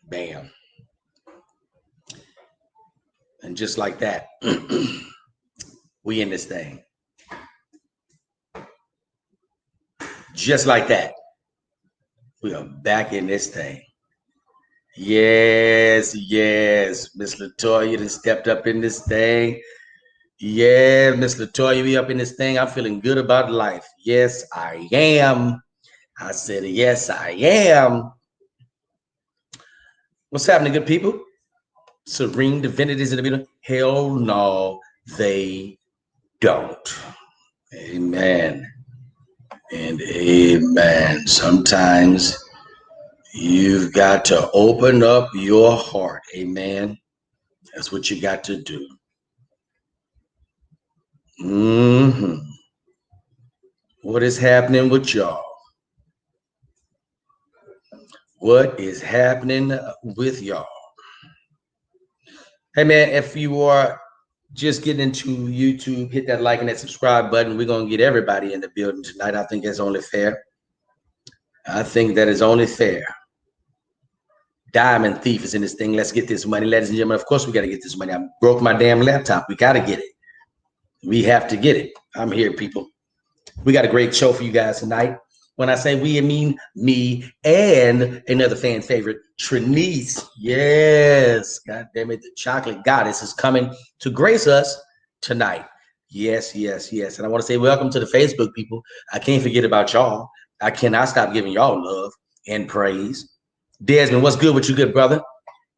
Bam. And just like that, we in this thing. Just like that, we are back in this thing. Yes, Miss Latoya has stepped up in this thing. Yeah, Miss Latoya, we up in this thing. I'm feeling good about life. Yes, I am. I said, yes, I am. What's happening, good people? Serene divinities in the middle? Hell no, they don't. Amen. And amen. Sometimes you've got to open up your heart. Amen. That's what you got to do. What is happening with y'all? What is happening with y'all? Hey, man, if you are just getting into YouTube, hit that like and that subscribe button. We're going to get everybody in the building tonight. I think that's only fair. I think that is only fair. Diamond Thief is in this thing. Let's get this money, ladies and gentlemen. Of course, we got to get this money. I broke my damn laptop. We got to get it. We have to get it. I'm here, people. We got a great show for you guys tonight. When I say we, I mean me and another fan favorite, Trenyce. Yes, God damn it, the chocolate goddess is coming to grace us tonight. Yes. And I want to say welcome to the Facebook people. I can't forget about y'all. I cannot stop giving y'all love and praise. Desmond, what's good with you, good brother?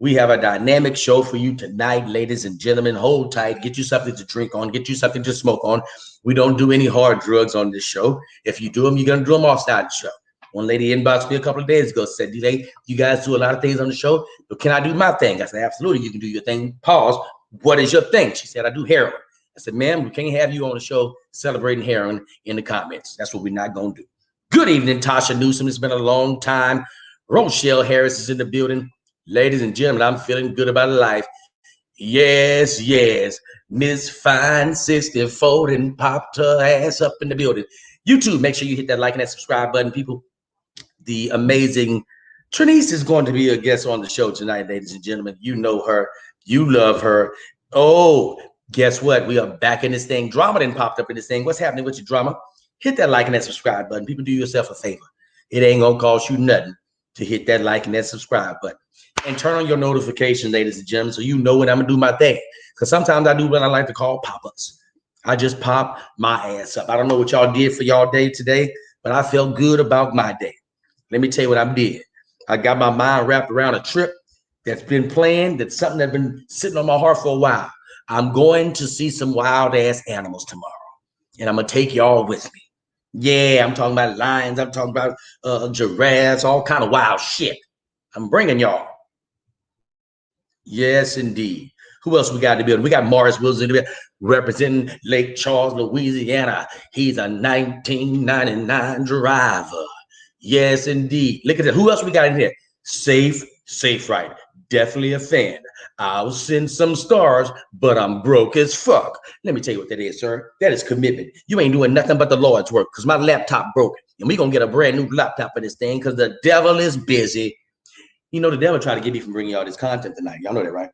We have a dynamic show for you tonight, ladies and gentlemen. Hold tight. Get you something to drink on. Get you something to smoke on. We don't do any hard drugs on this show. If you do them, you're going to do them outside the show. One lady inboxed me a couple of days ago, said, "DJ, you guys do a lot of things on the show, but can I do my thing?" I said, "Absolutely, you can do your thing." Pause. "What is your thing?" She said, "I do heroin." I said, "Ma'am, we can't have you on the show celebrating heroin in the comments. That's what we're not going to do." Good evening, Tasha Newsom. It's been a long time. Rochelle Harris is in the building. Ladies and gentlemen, I'm feeling good about life. Yes. Miss Fine 64 and popped her ass up in the building. YouTube, make sure you hit that like and that subscribe button, people. The amazing Trenyce is going to be a guest on the show tonight, ladies and gentlemen. You know her. You love her. Oh, guess what? We are back in this thing. Drama then popped up in this thing. What's happening with your drama? Hit that like and that subscribe button. People, do yourself a favor. It ain't going to cost you nothing to hit that like and that subscribe button. And turn on your notifications, ladies and gentlemen, so you know when I'm going to do my thing. Because sometimes I do what I like to call pop-ups. I just pop my ass up. I don't know what y'all did for y'all day today, but I felt good about my day. Let me tell you what I did. I got my mind wrapped around a trip that's been planned, that's something that's been sitting on my heart for a while. I'm going to see some wild-ass animals tomorrow, and I'm going to take y'all with me. Yeah, I'm talking about lions. I'm talking about giraffes, all kind of wild shit. I'm bringing y'all. Yes, indeed. Who else we got in the building? We got Morris Wilson in the building, representing Lake Charles, Louisiana. He's a 1999 driver. Yes, indeed. Look at that. Who else we got in here? Safe right. Definitely a fan. I'll send some stars, but I'm broke as fuck. Let me tell you what that is, sir. That is commitment. You ain't doing nothing but the Lord's work because my laptop broke. And we're going to get a brand new laptop for this thing because the devil is busy. You know, the devil tried to get me from bringing y'all this content tonight. Y'all know that, right?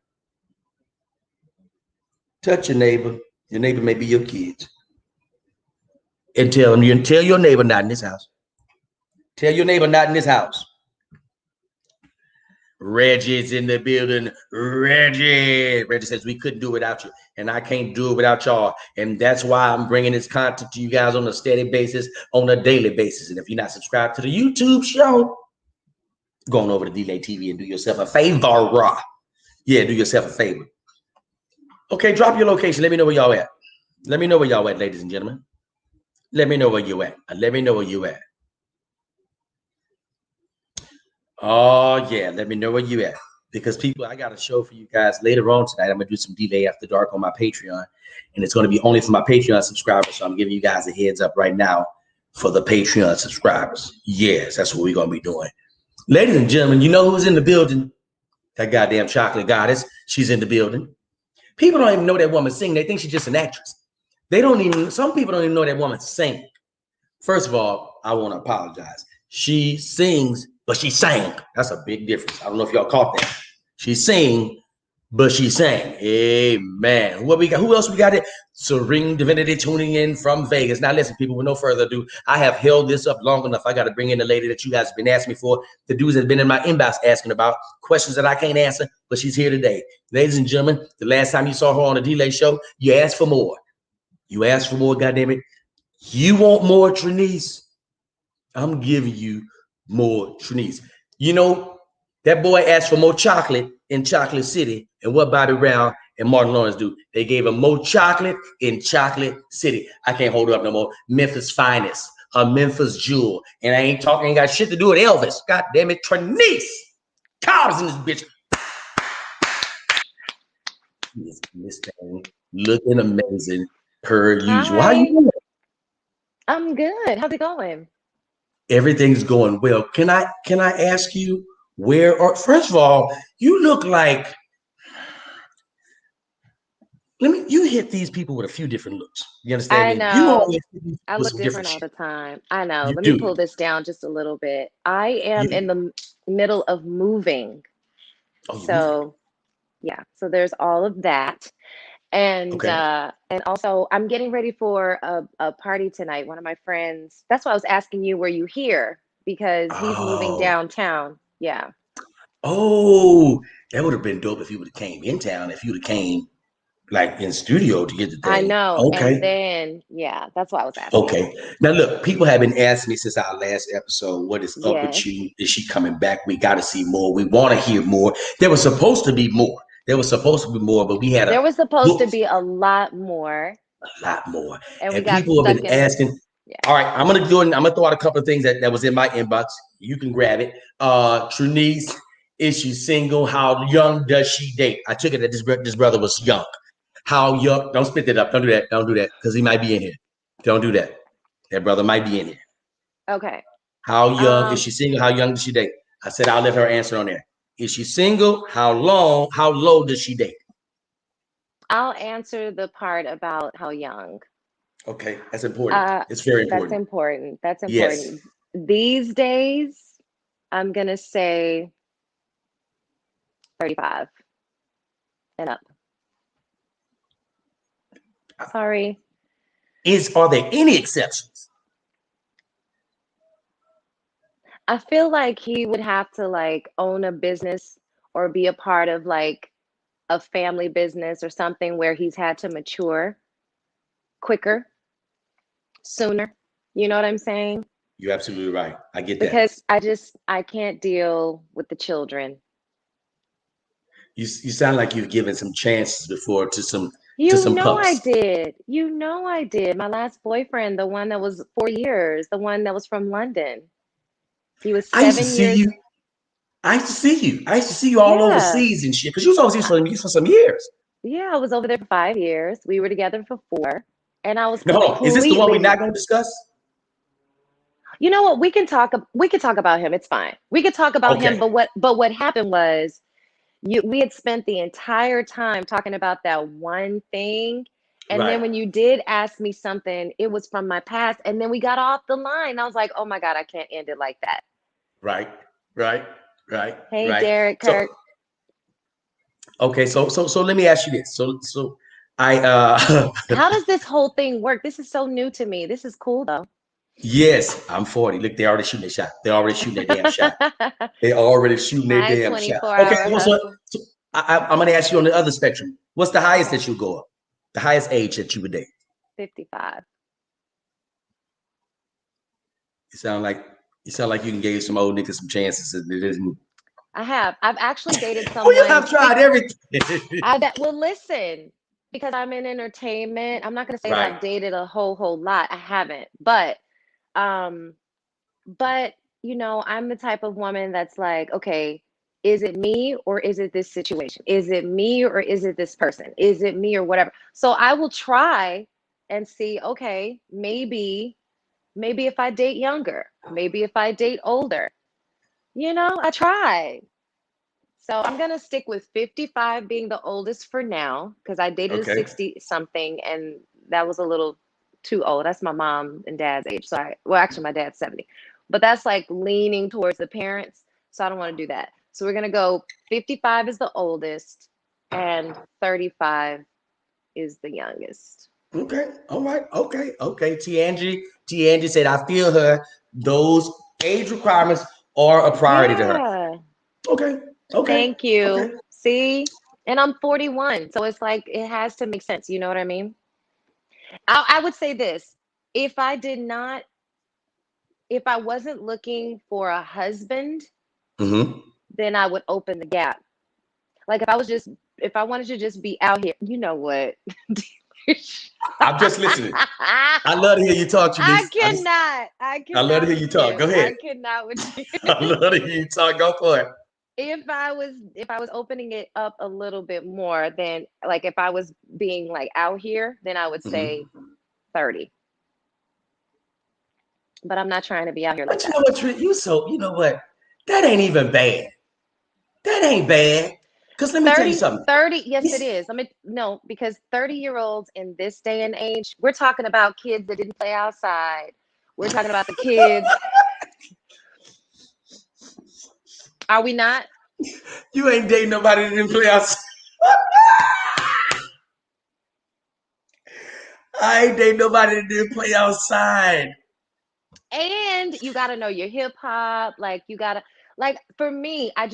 Touch your neighbor. Your neighbor may be your kids. And tell your neighbor not in this house. Tell your neighbor not in this house. Reggie's in the building. Reggie says we couldn't do it without you. And I can't do it without y'all. And that's why I'm bringing this content to you guys on a steady basis, on a daily basis. And if you're not subscribed to the YouTube show, go on over to Delay TV and do yourself a favor. Yeah, do yourself a favor. Okay, drop your location. Let me know where y'all at. Let me know where y'all at, ladies and gentlemen. Let me know where you at. Let me know where you at. Oh, yeah. Let me know where you at. Because people, I got a show for you guys later on tonight. I'm going to do some Delay After Dark on my Patreon. And it's going to be only for my Patreon subscribers. So I'm giving you guys a heads up right now for the Patreon subscribers. Yes, that's what we're going to be doing. Ladies and gentlemen, you know who's in the building? That goddamn chocolate goddess. She's in the building. People don't even know that woman sing. They think she's just an actress. Some people don't even know that woman sing. First of all, I want to apologize. She sings but she sang. That's a big difference. I don't know if y'all caught that. She sang, but she sang. Amen. What we got? Who else we got it? Serene Divinity tuning in from Vegas. Now, listen, people, with no further ado, I have held this up long enough. I got to bring in the lady that you guys have been asking me for. The dudes that have been in my inbox asking about questions that I can't answer, but she's here today. Ladies and gentlemen, the last time you saw her on the Delay Show, you asked for more. You asked for more, goddammit. You want more, Trenyce? I'm giving you more, Trenyce. You know, that boy asked for more chocolate in Chocolate City. And what Bobby Brown and Martin Lawrence do? They gave him more chocolate in Chocolate City. I can't hold her up no more. Memphis finest, her Memphis jewel. And I ain't got shit to do with Elvis. God damn it, Trenyce. Cows in this bitch. This thing looking amazing per usual. How you doing? I'm good. How's it going? Everything's going well. Can I ask you where, or first of all, you look like, you hit these people with a few different looks. You understand I me? You know. always hit these I with look some different different all shit. the time. I know. You Let me do. pull this down just a little bit. I am in the middle of moving. Oh, So, yeah. So there's all of that. And also I'm getting ready for a party tonight. One of my friends. That's why I was asking you, were you here? Because he's moving downtown. Yeah. Oh, that would have been dope if you would have came in town, if you would have came like in studio to get the I thing. know. And Okay. then, yeah, that's why I was asking. Okay. Now look, people have been asking me since our last episode, what is up with Yes. you? Is she coming back? We got to see more. We want to hear more. There was supposed to be more. There was supposed to be more, but we had There a was supposed to booked be a lot more. a lot more. And we And got people have stuck been in. asking. Yeah. All right, I'm gonna throw out a couple of things that was in my inbox. You can grab it. Trenyce, is she single? How young does she date? I took it that this brother was young. How young? Don't spit that up. Don't do that. Don't do that because he might be in here. Don't do that. That brother might be in here. Okay. How young is she single? How young does she date? I said I'll let her answer on there. Is she single? How long? How low does she date? I'll answer the part about how young. Okay, that's important. It's very That's important. important. That's Yes. important. These days, I'm gonna say 35 and up. Sorry. Are there any exceptions? I feel like he would have to like own a business or be a part of like a family business or something where he's had to mature quicker, sooner. You know what I'm saying? You're absolutely right. I get that. Because I can't deal with the children. You sound like you've given some chances before to some You know I pups. did. You know I did. My last boyfriend, the one that was 4 years, the one that was from London. He was I used to 7 see years. you. I used to see you. I used to see you all Yeah. overseas and shit. Because you was overseas for some years. Yeah, I was over there for 5 years. We were together for 4. And I was No, hold on. Is this the one completely we're not going to discuss? You know what? We can talk about him. It's fine. We could talk about him, Okay. but what happened was we had spent the entire time talking about that one thing. And then Right. when you did ask me something, it was from my past. And then we got off the line. I was like, oh my God, I can't end it like that. Right. Right. Right. Hey, Right. Derek So Kirk. okay. So let me ask you this. So I How does this whole thing work? This is so new to me. This is cool though. yes, I'm 40. Look, they already shooting their shot. They already shooting their damn shot. They already shooting their Hi, damn shot. 24 Okay, hour so hustle. I'm going to ask you on the other spectrum. What's the highest that you go up? The highest age that you would date? 55. You sound like you can give some old niggas some chances. It isn't. I have. I've actually dated Oh, you someone. have tried everything. Well, listen, because I'm in entertainment, I'm not gonna say that Right. I've dated a whole lot. I haven't, um, but I'm the type of woman that's like, okay, is it me or is it this situation? Is it me or is it this person? Is it me or whatever? So I will try and see, okay, maybe if I date younger, maybe if I date older, I try. So I'm gonna stick with 55 being the oldest for now because I dated a Okay. 60 something and that was a little too old. That's my mom and dad's age. Well, actually, my dad's 70. but that's like leaning towards the parents. So I don't want to do that. So we're gonna go 55 is the oldest and 35 is the youngest. Okay. All right. Okay. T. Angie said, I feel her. Those age requirements are a priority to her. Yeah. Okay. Thank you. Okay. See? And I'm 41. So it's like it has to make sense. You know what I mean? I would say this. If I did not, if I wasn't looking for a husband, Mm-hmm. then I would open the gap. Like if I wanted to just be out here, you know what? I'm just listening. I love to hear you talk, Trenyce. I I love to cannot hear with you talk. Go you. ahead. I cannot with you. I love to hear you talk. Go for it. If I was opening it up a little bit more, then like if I was being like out here, then I would say Mm-hmm. 30. But I'm not trying to be out here like But you that. know what, you know what? That ain't even bad. That ain't bad. Because let me tell you 30, something. 30, yes, it is. I mean, no, because 30-year-olds in this day and age, we're talking about kids that didn't play outside. We're talking about the kids. Are we not? You ain't dating nobody that didn't play outside. I ain't dating nobody that didn't play outside. And you got to know your hip hop. Like, you got to, like, for me, I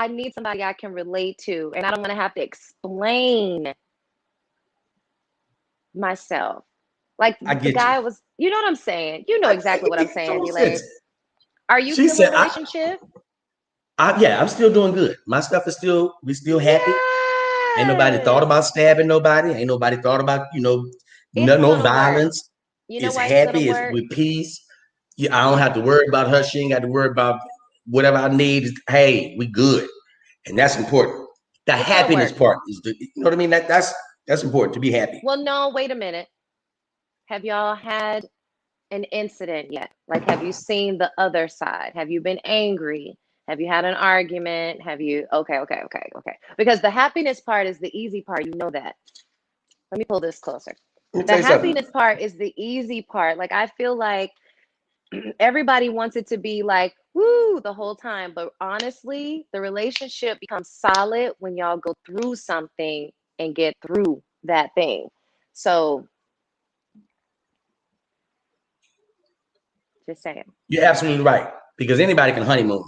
need somebody I can relate to. And I don't want to have to explain myself. Like, I the get you. guy was, you know what I'm saying? You know exactly what I'm It makes saying, total Delay. sense. Are you She still in said, a relationship? yeah, I'm still doing good. My stuff is we still happy. Ain't nobody thought Yes. about stabbing nobody. Ain't nobody thought about, It's no gonna work. violence. You know It's why it's gonna happy. It's work? with peace. Yeah, I don't have to worry about her. She ain't got to worry about whatever I need. Hey, we good. And that's important. The It's gonna happiness work. part is you know what I mean? That's important to be happy. Well, no, wait a minute. Have y'all had an incident yet? Like, have you seen the other side? Have you been angry? Have you had an argument? Have you? Okay. Because the happiness part is the easy part. You know that. Let me pull this closer. Let me The tell you something. happiness part is the easy part. Like, I feel like everybody wants it to be like, woo, the whole time. But honestly, the relationship becomes solid when y'all go through something and get through that thing. So, just saying. You're absolutely right. Because anybody can honeymoon.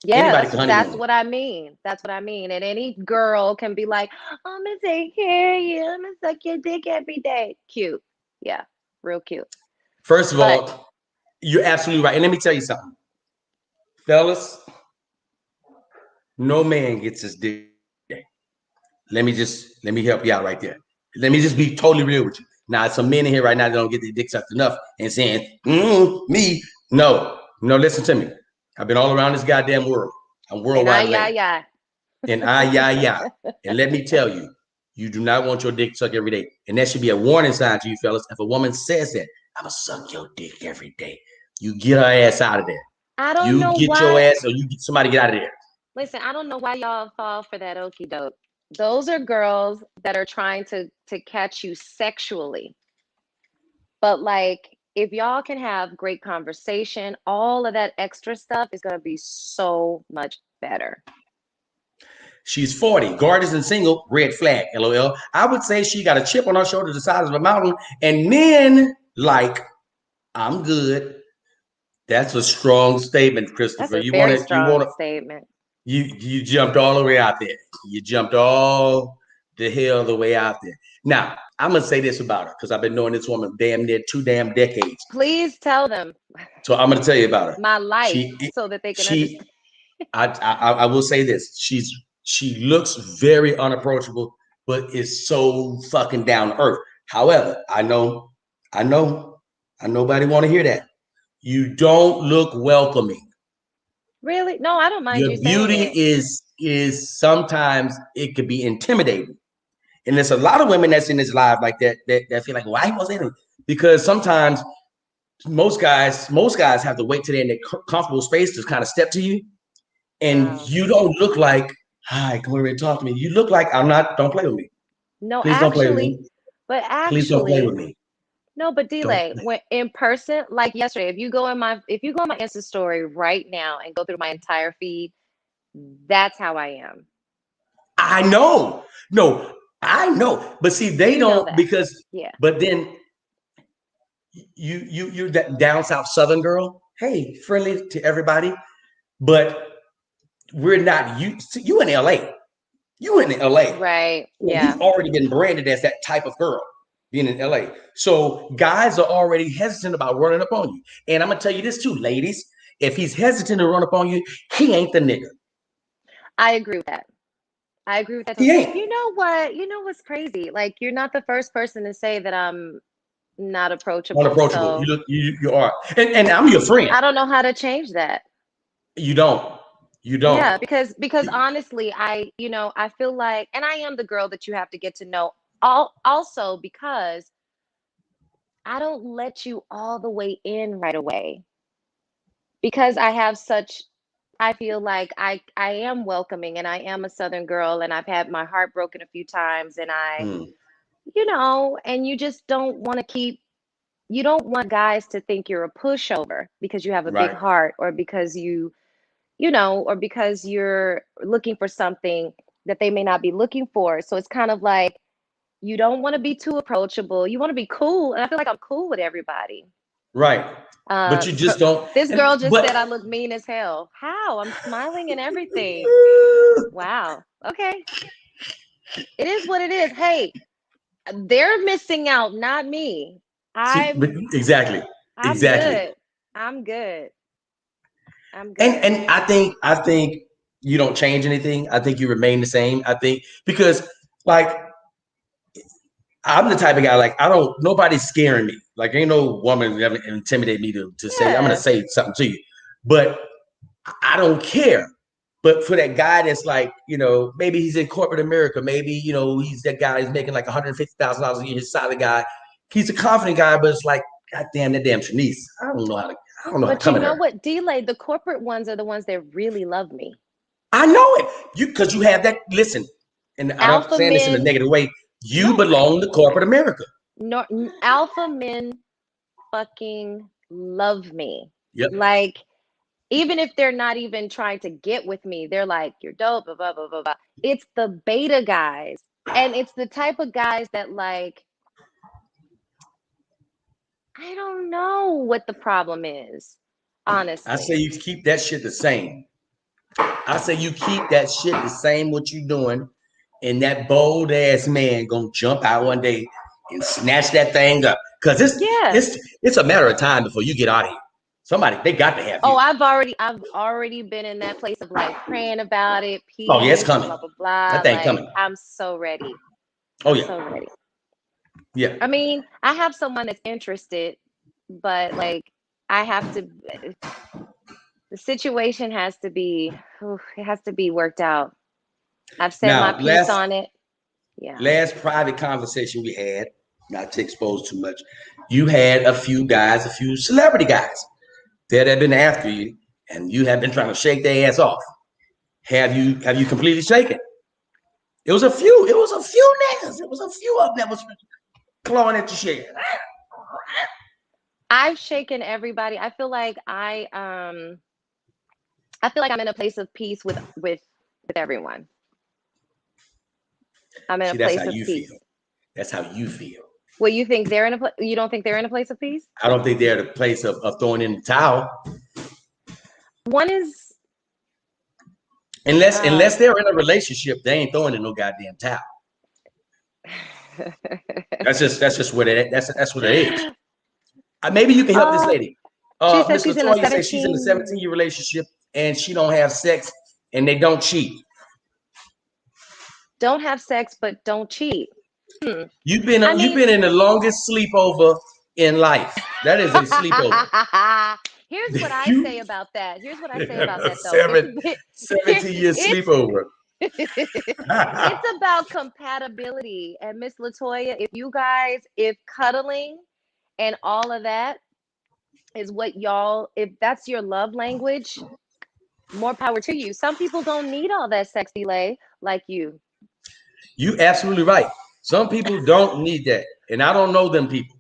Yeah, Anybody that's can that's honeymoon. what I mean. That's what I mean. And any girl can be like, I'm gonna take care of you. I'm gonna suck your dick every day. Cute. Yeah, real cute. First of But all, you're absolutely right. And let me tell you something. Fellas, no man gets his dick every day. Let me help you out right there. Let me just be totally real with you. Now, some men in here right now that don't get their dick sucked enough and saying, me. No, listen to me. I've been all around this goddamn world. I'm and I worldwide yeah land. yeah. And yeah. And let me tell you, you do not want your dick sucked every day. And that should be a warning sign to you, fellas. If a woman says that, I'm going to suck your dick every day, you get her ass out of there. I don't You know get your why. ass or you get somebody get out of there. Listen, I don't know why y'all fall for that okie doke. Those are girls that are trying to catch you sexually. But like, if y'all can have great conversation, all of that extra stuff is gonna be so much better. She's 40, gorgeous and single, red flag, LOL. I would say she got a chip on her shoulder the size of a mountain, and men like, I'm good. That's a strong statement, That's Christopher. a You want very to, strong statement. you jumped all the way out there. You jumped all the hell the way out there. Now, I'm gonna say this about her because I've been knowing this woman damn near 2 decades. Please tell them So I'm gonna tell you about her. my life She, so that they can she, understand. I will say this. She looks very unapproachable, but is so fucking down to earth. However, I know, nobody want to hear that. You don't look welcoming. Really? No, I don't mind Your you saying beauty it. is sometimes it could be intimidating. And there's a lot of women that's in this live like that feel like, why he wasn't in it? Because sometimes most guys have to wait till they're in their comfortable space to kind of step to you. And Oh. you don't look like, hi, come over and talk to me. You look like don't play with me. No, Please don't play with me. actually, but Please don't play with actually, me. No, but Don't delay when in person, like yesterday, if you go on my Insta story right now and go through my entire feed, that's how I am. I know. No, I know. But see, they You know don't that. because Yeah. but then you're that down south southern girl. Hey, friendly to everybody, but we're not you in LA. You in LA. Right. Well, Yeah. you've already been branded as that type of girl being in LA. So guys are already hesitant about running up on you. And I'm gonna tell you this too, ladies. If he's hesitant to run up on you, he ain't the nigga. I agree with that. I agree with that. He ain't. You know what? You know what's crazy? Like you're not the first person to say that I'm not approachable. Unapproachable. So You are. And I'm your friend. I don't know how to change that. You don't. You don't. Yeah, because honestly, I feel like, and I am the girl that you have to get to know. Also because I don't let you all the way in right away because I feel like I am welcoming and I am a Southern girl and I've had my heart broken a few times and Mm, and you just don't want to you don't want guys to think you're a pushover because you have a big right. heart or because or because you're looking for something that they may not be looking for. So it's kind of like you don't want to be too approachable. You want to be cool. And I feel like I'm cool with everybody. Right. But you So just don't. this And girl just said I but look mean as hell. How? I'm smiling and everything. Wow. Okay. It is what it is. Hey, they're missing out, not me. see, but I'm exactly. I'm Exactly. good. I'm good. I'm And good. I think you don't change anything. I think you remain the same. I think because like I'm the type of guy like I don't nobody's scaring me. Like ain't no woman ever intimidate me to say I'm gonna Yeah. say something to you. But I don't care. But for that guy that's like, maybe he's in corporate America, maybe, he's that guy who's making like $150,000 a year, he's a solid guy. He's a confident guy, but it's like, God damn, that damn Trenyce. I don't know how to But you come at know her. what? Delay, the corporate ones are the ones that really love me. I know it. Because you have that, listen, and I'm not Alpha saying this in a men, negative way. You no, belong to corporate America. no, alpha men fucking love me. Yep. Like, even if they're not even trying to get with me, they're like, you're dope, blah, blah, blah, blah, blah. It's the beta guys. And it's the type of guys that, like, I don't know what the problem is, I say honestly. you keep that shit the same. I say you keep that shit the same what you doing, and that bold ass man gonna jump out one day and snatch that thing up. Cause it's Yeah. it's it's a matter of time before you get out of here. Somebody they got to have Oh, you. I've already been in that place of like praying about it, Oh yeah, it's peace, coming. blah blah blah. That thing Like coming. I'm so ready. Oh I'm yeah, so ready. yeah. I mean, I have someone that's interested, but like I have to the situation has to be it has to be worked out. I've said my Now piece last on it. Yeah. last private conversation we had, not to expose too much. You had a few guys, a few celebrity guys that have been after you, and you have been trying to shake their ass off. Have you completely shaken? It was a few. It was a few niggas. It was a few of them that was clawing at your shit. I've shaken everybody. I feel like I'm in a place of peace with everyone. I'm in a See, that's how place of you feel. peace. That's how you feel. Well, you don't think they're in a place of peace? I don't think they're at a place of throwing in the towel. One is Unless um they're in a relationship, they ain't throwing in no goddamn towel. That's just what that's what it is. Maybe you can help this uh lady. she says Miss she's in a Latoya says she's in a 17. 17-year relationship and she don't have sex and they don't cheat. Don't have sex but don't cheat. You've been I you've mean, been in the longest sleepover in life. That is a sleepover. here's what I You say about that. Here's what I say about that though. seven, 17-year It's sleepover. it's about compatibility. And Miss Latoya, if cuddling and all of that is if that's your love language, more power to you. Some people don't need all that sex delay like you. You absolutely right. Some people don't need that, and I don't know them people.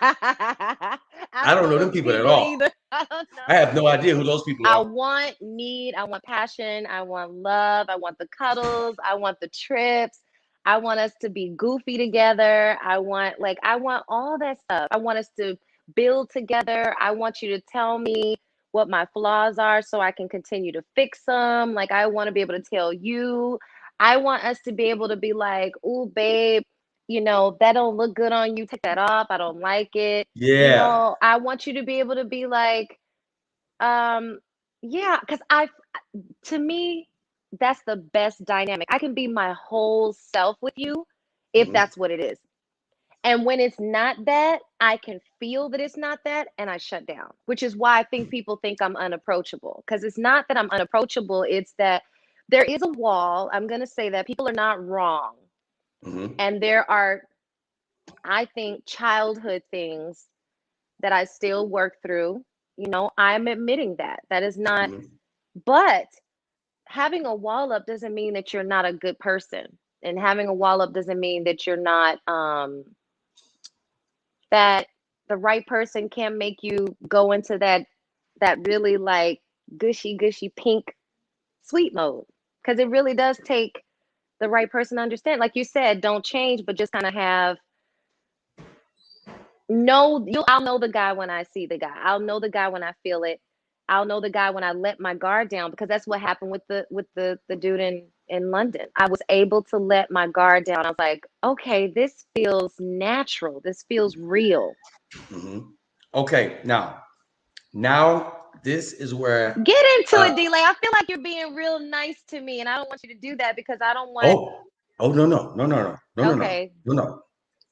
I don't know them people at all. either. I don't know I have those no idea people. who those people I are. want need, I want passion, I want love, I want the cuddles, I want the trips. I want us to be goofy together. I want all that stuff. I want us to build together. I want you to tell me what my flaws are so I can continue to fix them. Like I want to be able to tell you. I want us to be able to be like, "Ooh, babe, that don't look good on you. Take that off. I don't like it." Yeah. I want you to be able to be like, yeah, because to me, that's the best dynamic. I can be my whole self with you if Mhm. that's what it is. And when it's not that, I can feel that it's not that and I shut down, which is why I think people think I'm unapproachable. Because it's not that I'm unapproachable, it's that there is a wall. I'm going to say that people are not wrong. Mhm. And there are, I think, childhood things that I still work through. I'm admitting that. That is not, Mhm. but having a wall up doesn't mean that you're not a good person. And having a wall up doesn't mean that you're not, that the right person can make you go into that really like gushy pink sweet mode, because it really does take the right person to understand, like you said, don't change, but just kind of have no you I'll know the guy when I see the guy. I'll know the guy when I feel it. I'll know the guy when I let my guard down, because that's what happened with the dude in London. I was able to let my guard down. I was like, okay, this feels natural, this feels real. Mhm. Okay, now this is where Get into uh it, D-Lay. I feel like you're being real nice to me, and I don't want you to do that because I don't want. oh no. Okay, No.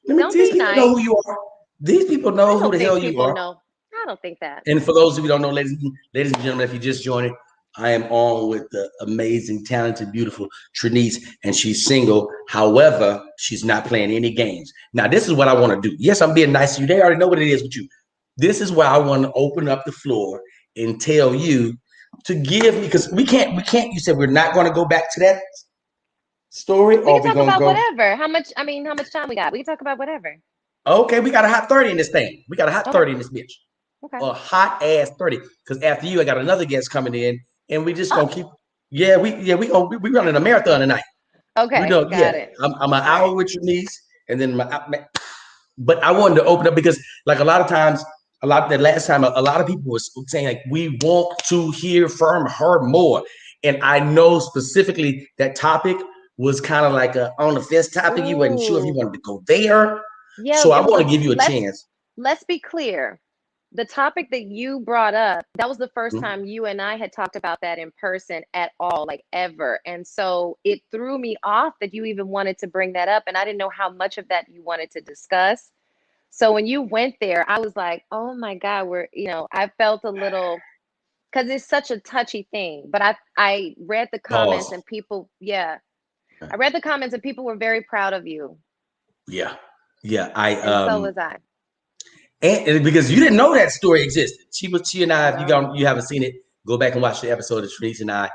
Let me don't these be people know nice. who you are. These people I know who don't the hell think you people are. know. I don't think that. And for those of you who don't know, ladies and gentlemen, if you just joined it, I am on with the amazing, talented, beautiful Trenyce, and she's single. However, she's not playing any games. Now, this is what I want to do. Yes, I'm being nice to you. They already know what it is with you. This is why I want to open up the floor and tell you to give me, because you said we're not going to go back to that story, We or can we're talk going to about go, whatever. How much? I mean, how much time we got? We can talk about whatever. okay, we got a hot 30 in this thing. We got a hot Okay. 30 in this bitch. Okay. A hot ass 30. Because after you, I got another guest coming in, and we just Oh, gonna keep. Yeah, we running a marathon tonight. We okay. don't. Got Yeah, it. I'm an All right. hour with your niece, and then but I wanted to open up because, like a lot of times, the last time, a lot of people were saying like we want to hear from her more, and I know specifically that topic was kind of like a on the fence topic. You wasn't sure if you Ooh. wanted to go there, Yeah, so I it was want a to give you a let's chance. let's be clear. The topic that you brought up, that was the first Mhm. time you and I had talked about that in person at all, like ever. And so it threw me off that you even wanted to bring that up. And I didn't know how much of that you wanted to discuss. So when you went there, I was like, oh my God, I felt a little, because it's such a touchy thing. But I read the comments Pause. and people, yeah, I read the comments and people were very proud of you. Yeah, yeah. I And so was I. and because you didn't know that story existed. She and I. If No. you haven't seen it, go back and watch the episode of Trenyce and I.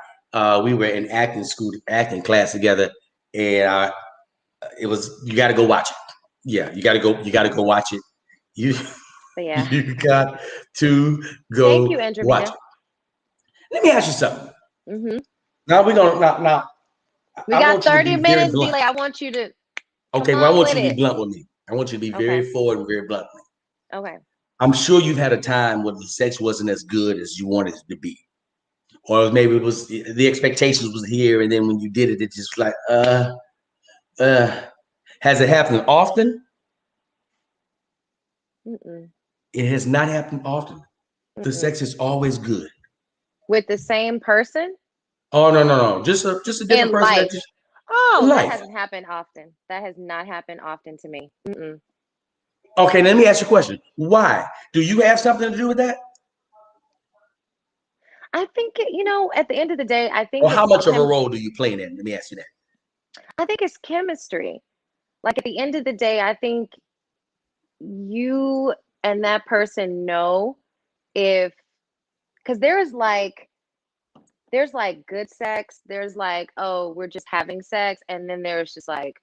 We were in acting school, acting class together, and it was you got to go watch it. Yeah, you got to go. You got to go watch it. You But yeah. you got to Thank go you, watch Andromeda. it. Let me ask you something. Hmm. Now we're gonna now. We I got want you to 30 be very minutes, blunt. delay. I want you to come Okay, well I on want with you to be it. blunt with me. I want you to be very Okay. forward and very blunt with me. Okay. I'm sure you've had a time where the sex wasn't as good as you wanted it to be, or maybe it was the expectations was here, and then when you did it, it just like uh. Has it happened often? Mm-mm. It has not happened often. The Mm-mm. sex is always good. With the same person Oh no. Just a different in person that life. just in Oh, that life. hasn't happened often. That has not happened often to me. Mm-mm. Okay, let me ask you a question. Why? Do you have something to do with that? I think at the end of the day, I Or think how it's much of a role do you play in it? Let me ask you that. I think it's chemistry. Like at the end of the day, I think you and that person know if, because there's like good sex, there's like, oh, we're just having sex, and then there's just like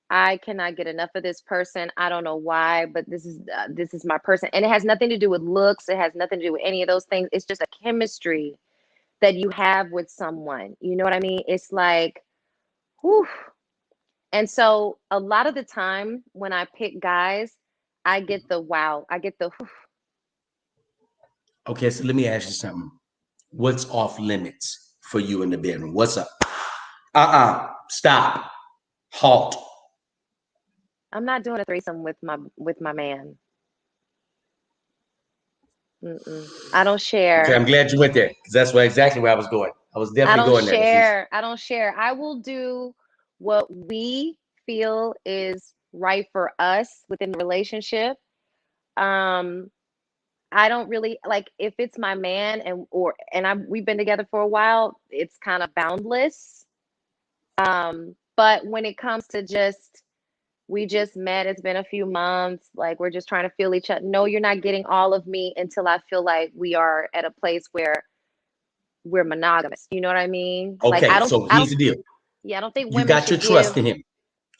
I cannot get enough of this person. I don't know why, but this is my person, and it has nothing to do with looks. It has nothing to do with any of those things. It's just a chemistry that you have with someone. You know what I mean? It's like, whew. And so a lot of the time when I pick guys, I get the wow. I get the whew. Okay, so let me ask you something. What's off limits for you in the bedroom? What's up? Stop. Halt. I'm not doing a threesome with my man. I don't Okay, share. I'm glad you went there because that's exactly where I was going. I was definitely going there. I don't share. I will do what we feel is right for us within the relationship. Um, I don't really like if it's my man and we've been together for a while, it's kind of boundless. But when it comes to just we just met, it's been a few months, like we're just trying to feel each other. No, you're not getting all of me until I feel like we are at a place where we're monogamous. You know what I mean? Like Okay, so I here's don't the deal. yeah, I don't think You women got your should trust give. in him.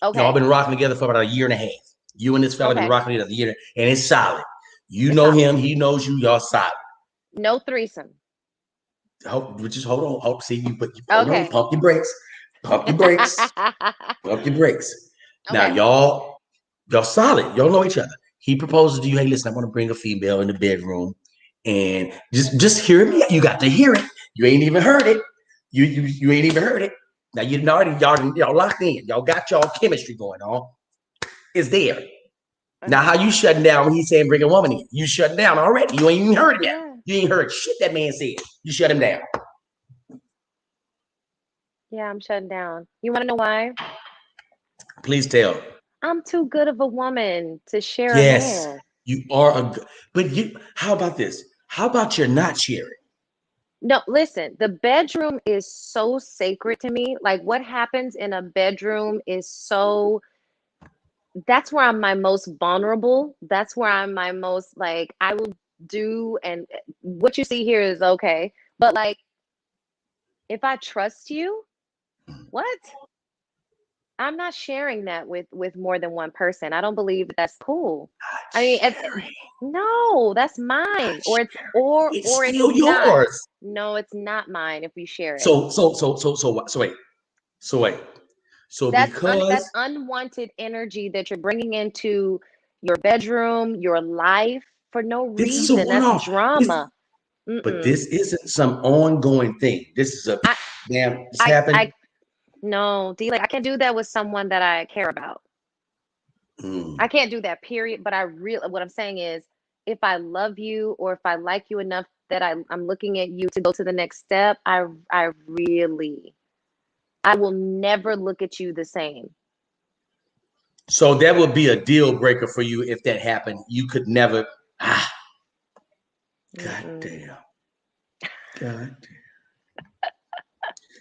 Y'all Okay. been rocking together for about a year and a half. You and this fella been Okay. rocking together a year, and it's solid. You It's know solid. him, he knows you, y'all solid. No threesome. Just hold on. See you, but hold on. Okay. Pump your brakes. Pump your brakes. Pump your brakes. Now, Okay. y'all solid. Y'all know each other. He proposes to you, hey, listen, I want to bring a female in the bedroom. And just hear me. You got to hear it. You ain't even heard it. You ain't even heard it. Now you already y'all locked in. Y'all got y'all chemistry going on. It's there. Now, how Okay. you shutting down when he's saying bring a woman in? You shutting down already. You ain't even heard it yet. Yeah. You ain't heard shit that man said. You shut him down. Yeah, I'm shutting down. You want to know why? Please tell. I'm too good of a woman to share a Yes, man. you are but how about this? How about you're not sharing? No, listen, the bedroom is so sacred to me. Like what happens in a bedroom is so that's where I'm my most vulnerable. That's where I'm my most like I will do and what you see here is okay. But like if I trust you, what? I'm not sharing that with more than one person. I don't believe that that's cool. I mean, Sharing. no, that's mine, Not or it's sharing. It's or it's still not. yours. No, it's not mine if we share it. So wait. So wait. So That's because unwanted energy that you're bringing into your bedroom, your life for no this is a reason. That's one-off. drama. But Mm-mm. this isn't some ongoing thing. This is a I damn. This I happened. no, D, like I can't do that with someone that I care about. I Mm. can't do that, period. But what I'm saying is if I love you or if I like you enough that I'm looking at you to go to the next step, I really I will never look at you the same. So that would be a deal breaker for you if that happened. You could never. Ah, god Mm-mm. damn. God.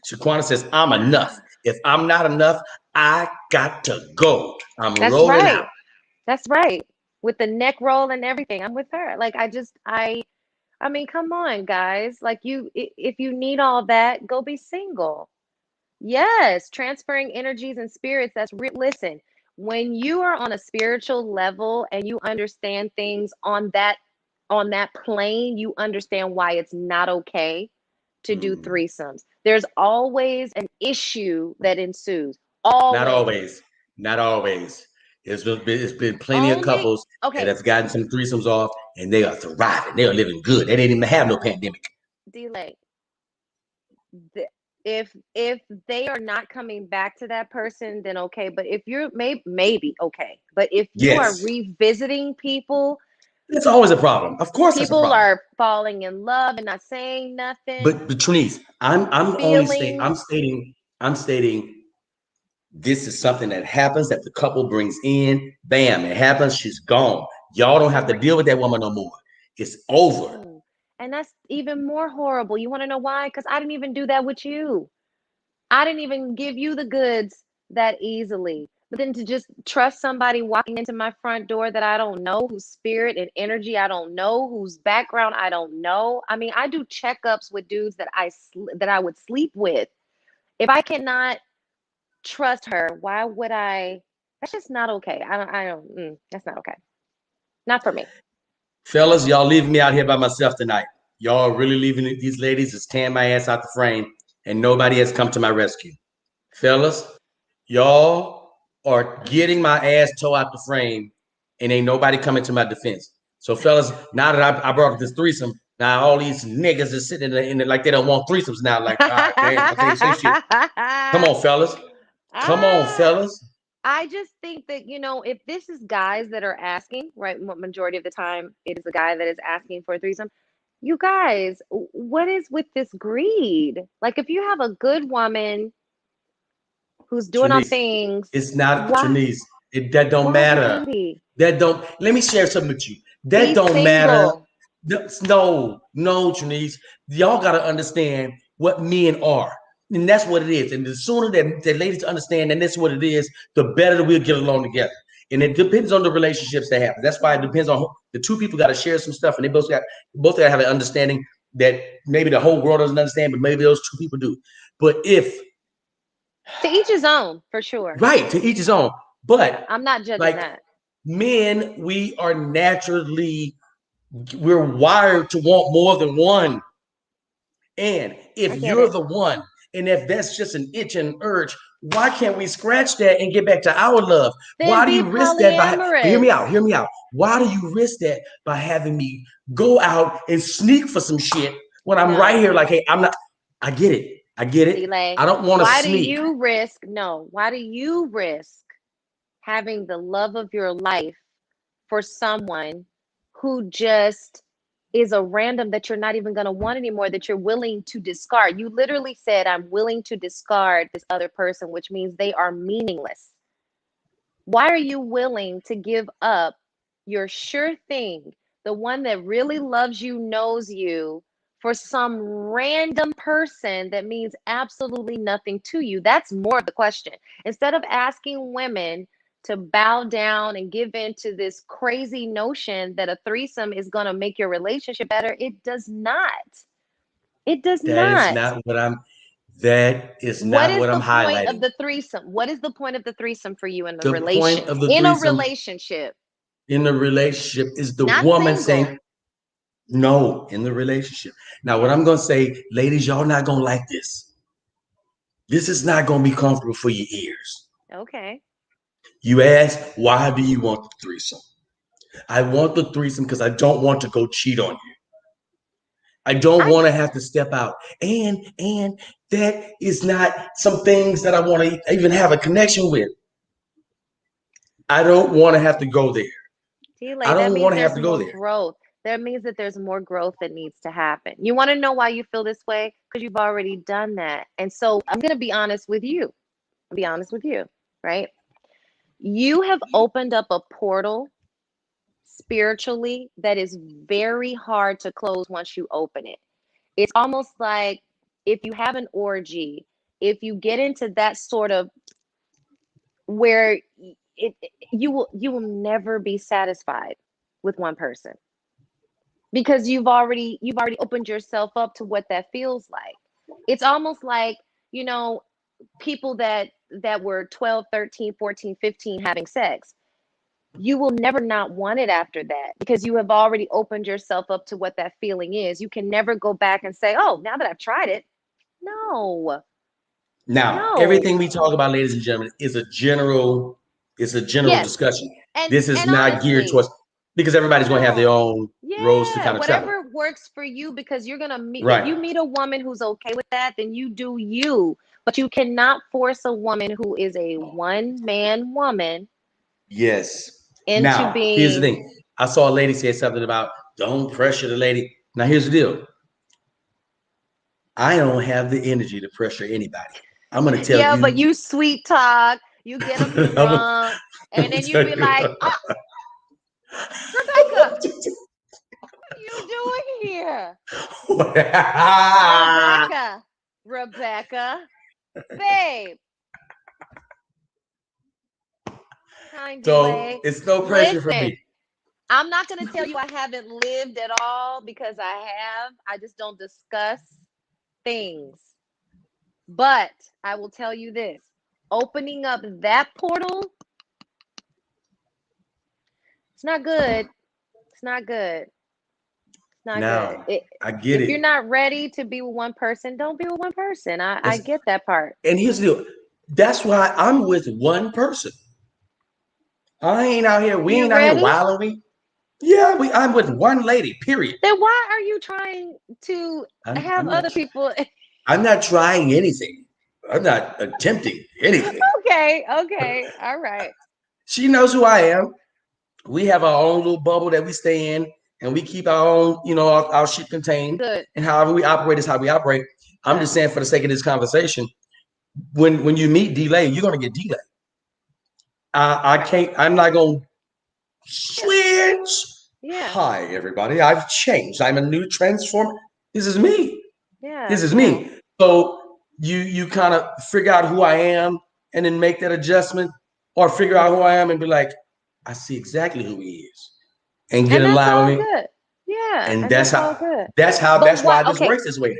Shaquana says, I'm enough. If I'm not enough, I got to go. I'm That's rolling out. right. That's right. With the neck roll and everything. I'm with her. Like I mean, come on, guys. Like if you need all that, go be single. Yes, transferring energies and spirits. Listen, when you are on a spiritual level and you understand things on that plane, you understand why it's not okay to do Mm. threesomes. There's always an issue that ensues. Not Always. always. Not always. It's been plenty of Only couples that okay, have gotten some threesomes off and they are thriving. They are living good. They didn't even have no pandemic. delay. If they are not coming back to that person, then okay. But if you're maybe okay. But if you are Yes. revisiting people, It's always a problem. Of course that's a people problem. are falling in love and not saying nothing, But Trenyce, feelings. I'm stating this is something that happens that the couple brings in. Bam, it happens. She's gone. Y'all don't have to deal with that woman no more. It's over. No. And that's even more horrible. You want to know why? Because I didn't even do that with you. I didn't even give you the goods that easily. But then to just trust somebody walking into my front door that I don't know, whose spirit and energy I don't know, whose background I don't know. I mean, I do checkups with dudes that I would sleep with. If I cannot trust her, why would I? That's just not okay. That's not okay. Not for me. Fellas, y'all leaving me out here by myself tonight. Y'all really leaving these ladies is tearing my ass out the frame, and nobody has come to my rescue. Fellas, y'all are getting my ass tore out the frame, and ain't nobody coming to my defense. So, fellas, now that I brought up this threesome, now all these niggas are sitting in it like they don't want threesomes now. Like, God damn, I can't say shit. Come on, fellas. Come on, fellas. I just think that, if this is guys that are asking, right, majority of the time it is a guy that is asking for a threesome. You guys, what is with this greed? Like, if you have a good woman who's doing all Trenyce, things, it's not why? Trenyce. That don't Why matter. wouldn't he? That don't. Let me share something with you. That Be don't matter. single. No, Trenyce. Y'all gotta understand what men are, and that's what it is. And the sooner that ladies understand, and that's what it is, the better we'll get along together. And it depends on the relationships that happen. That's why it depends on the two people. Got to share some stuff, and they both got to have an understanding that maybe the whole world doesn't understand, but maybe those two people do. But if To each his own, for sure. right, to each his own. But I'm not judging like that. men, we're wired to want more than one. And if you're the one, and if that's just an itch and urge, why can't we scratch that and get back to our love? Then Why do be you risk that hear me polyamorous. out, hear me out. Why do you risk that by having me go out and sneak for some shit when I'm right here like, hey, I'm not, I get it. Delay. I don't want to Why do sneak. you risk? No. Why do you risk having the love of your life for someone who just is a random that you're not even going to want anymore, that you're willing to discard? You literally said, I'm willing to discard this other person, which means they are meaningless. Why are you willing to give up your sure thing, the one that really loves you, knows you, for some random person that means absolutely nothing to you? That's more of the question. Instead of asking women to bow down and give in to this crazy notion that a threesome is going to make your relationship better, it does not. It does That is not. not what I'm that is What not is what I'm the point of highlighting. the threesome? What is the point of the threesome for you The point of the in a threesome relationship? in the relationship is the Not woman single. saying no in the relationship. Now, what I'm going to say, ladies, y'all not going to like this. This is not going to be comfortable for your ears. Okay. You ask, why do you want the threesome? I want the threesome because I don't want to go cheat on you. I don't want to have to step out. And that is not some things that I want to even have a connection with. I don't want to have to go there. I That don't means want to have there's to go more there. growth. That means that there's more growth that needs to happen. You want to know why you feel this way? Because you've already done that. And so I'm going to be honest with you. I'll be honest with you, right? You have opened up a portal spiritually that is very hard to close once you open it. It's almost like if you have an orgy, if you get into that sort of where you will never be satisfied with one person, because you've already opened yourself up to what that feels like. It's almost like, people that were 12, 13, 14, 15 having sex. You will never not want it after that, because you have already opened yourself up to what that feeling is. You can never go back and say, oh, now that I've tried it. No. Now, No. everything we talk about, ladies and gentlemen, is a general Yes. discussion. And This is and not geared honestly, towards because everybody's going to have their no. own roads to Yeah, kind of travel. whatever works for you, because you're going to meet, if you Right. meet a woman who's okay with that, then you do you. But you cannot force a woman who is a one-man woman Yes. into Now, here's the being. thing. I saw a lady say something about don't pressure the lady. Now, here's the deal. I don't have the energy to pressure anybody. I'm going to tell Yeah, but you. you sweet talk, you get them I'm gonna drunk, and then you tell be you. like, oh, Rebecca, what are you doing here? Rebecca, Rebecca, babe, kind So delay. it's no pressure for Listen, me. I'm not going to tell you I haven't lived at all, because I have. I just don't discuss things. But I will tell you this: opening up that portal It's not good. It's not good. It's not good. Now, I get If you're it. not ready to be with one person, don't be with one person. I get that part. And here's the deal. That's why I'm with one person. I ain't out here. We You're ain't out here ready? wilding. Yeah, I'm with one lady. Period. Then why are you trying to have I'm not. other people? I'm not trying anything. I'm not attempting anything. Okay, okay, all right. She knows who I am. We have our own little bubble that we stay in, and we keep our own, our shit contained. Good. And however we operate is how we operate. I'm just saying, for the sake of this conversation, when you meet delay, you're gonna get delay. I can't. I'm not gonna switch. Yeah. Hi, everybody. I've changed. I'm a new transformer. This is me. Yeah. This is me. So you kind of figure out who I am and then make that adjustment, or figure out who I am and be like, I see exactly who he is, and get in line with me. Good. Yeah. And that's all how. good. That's why this works this way.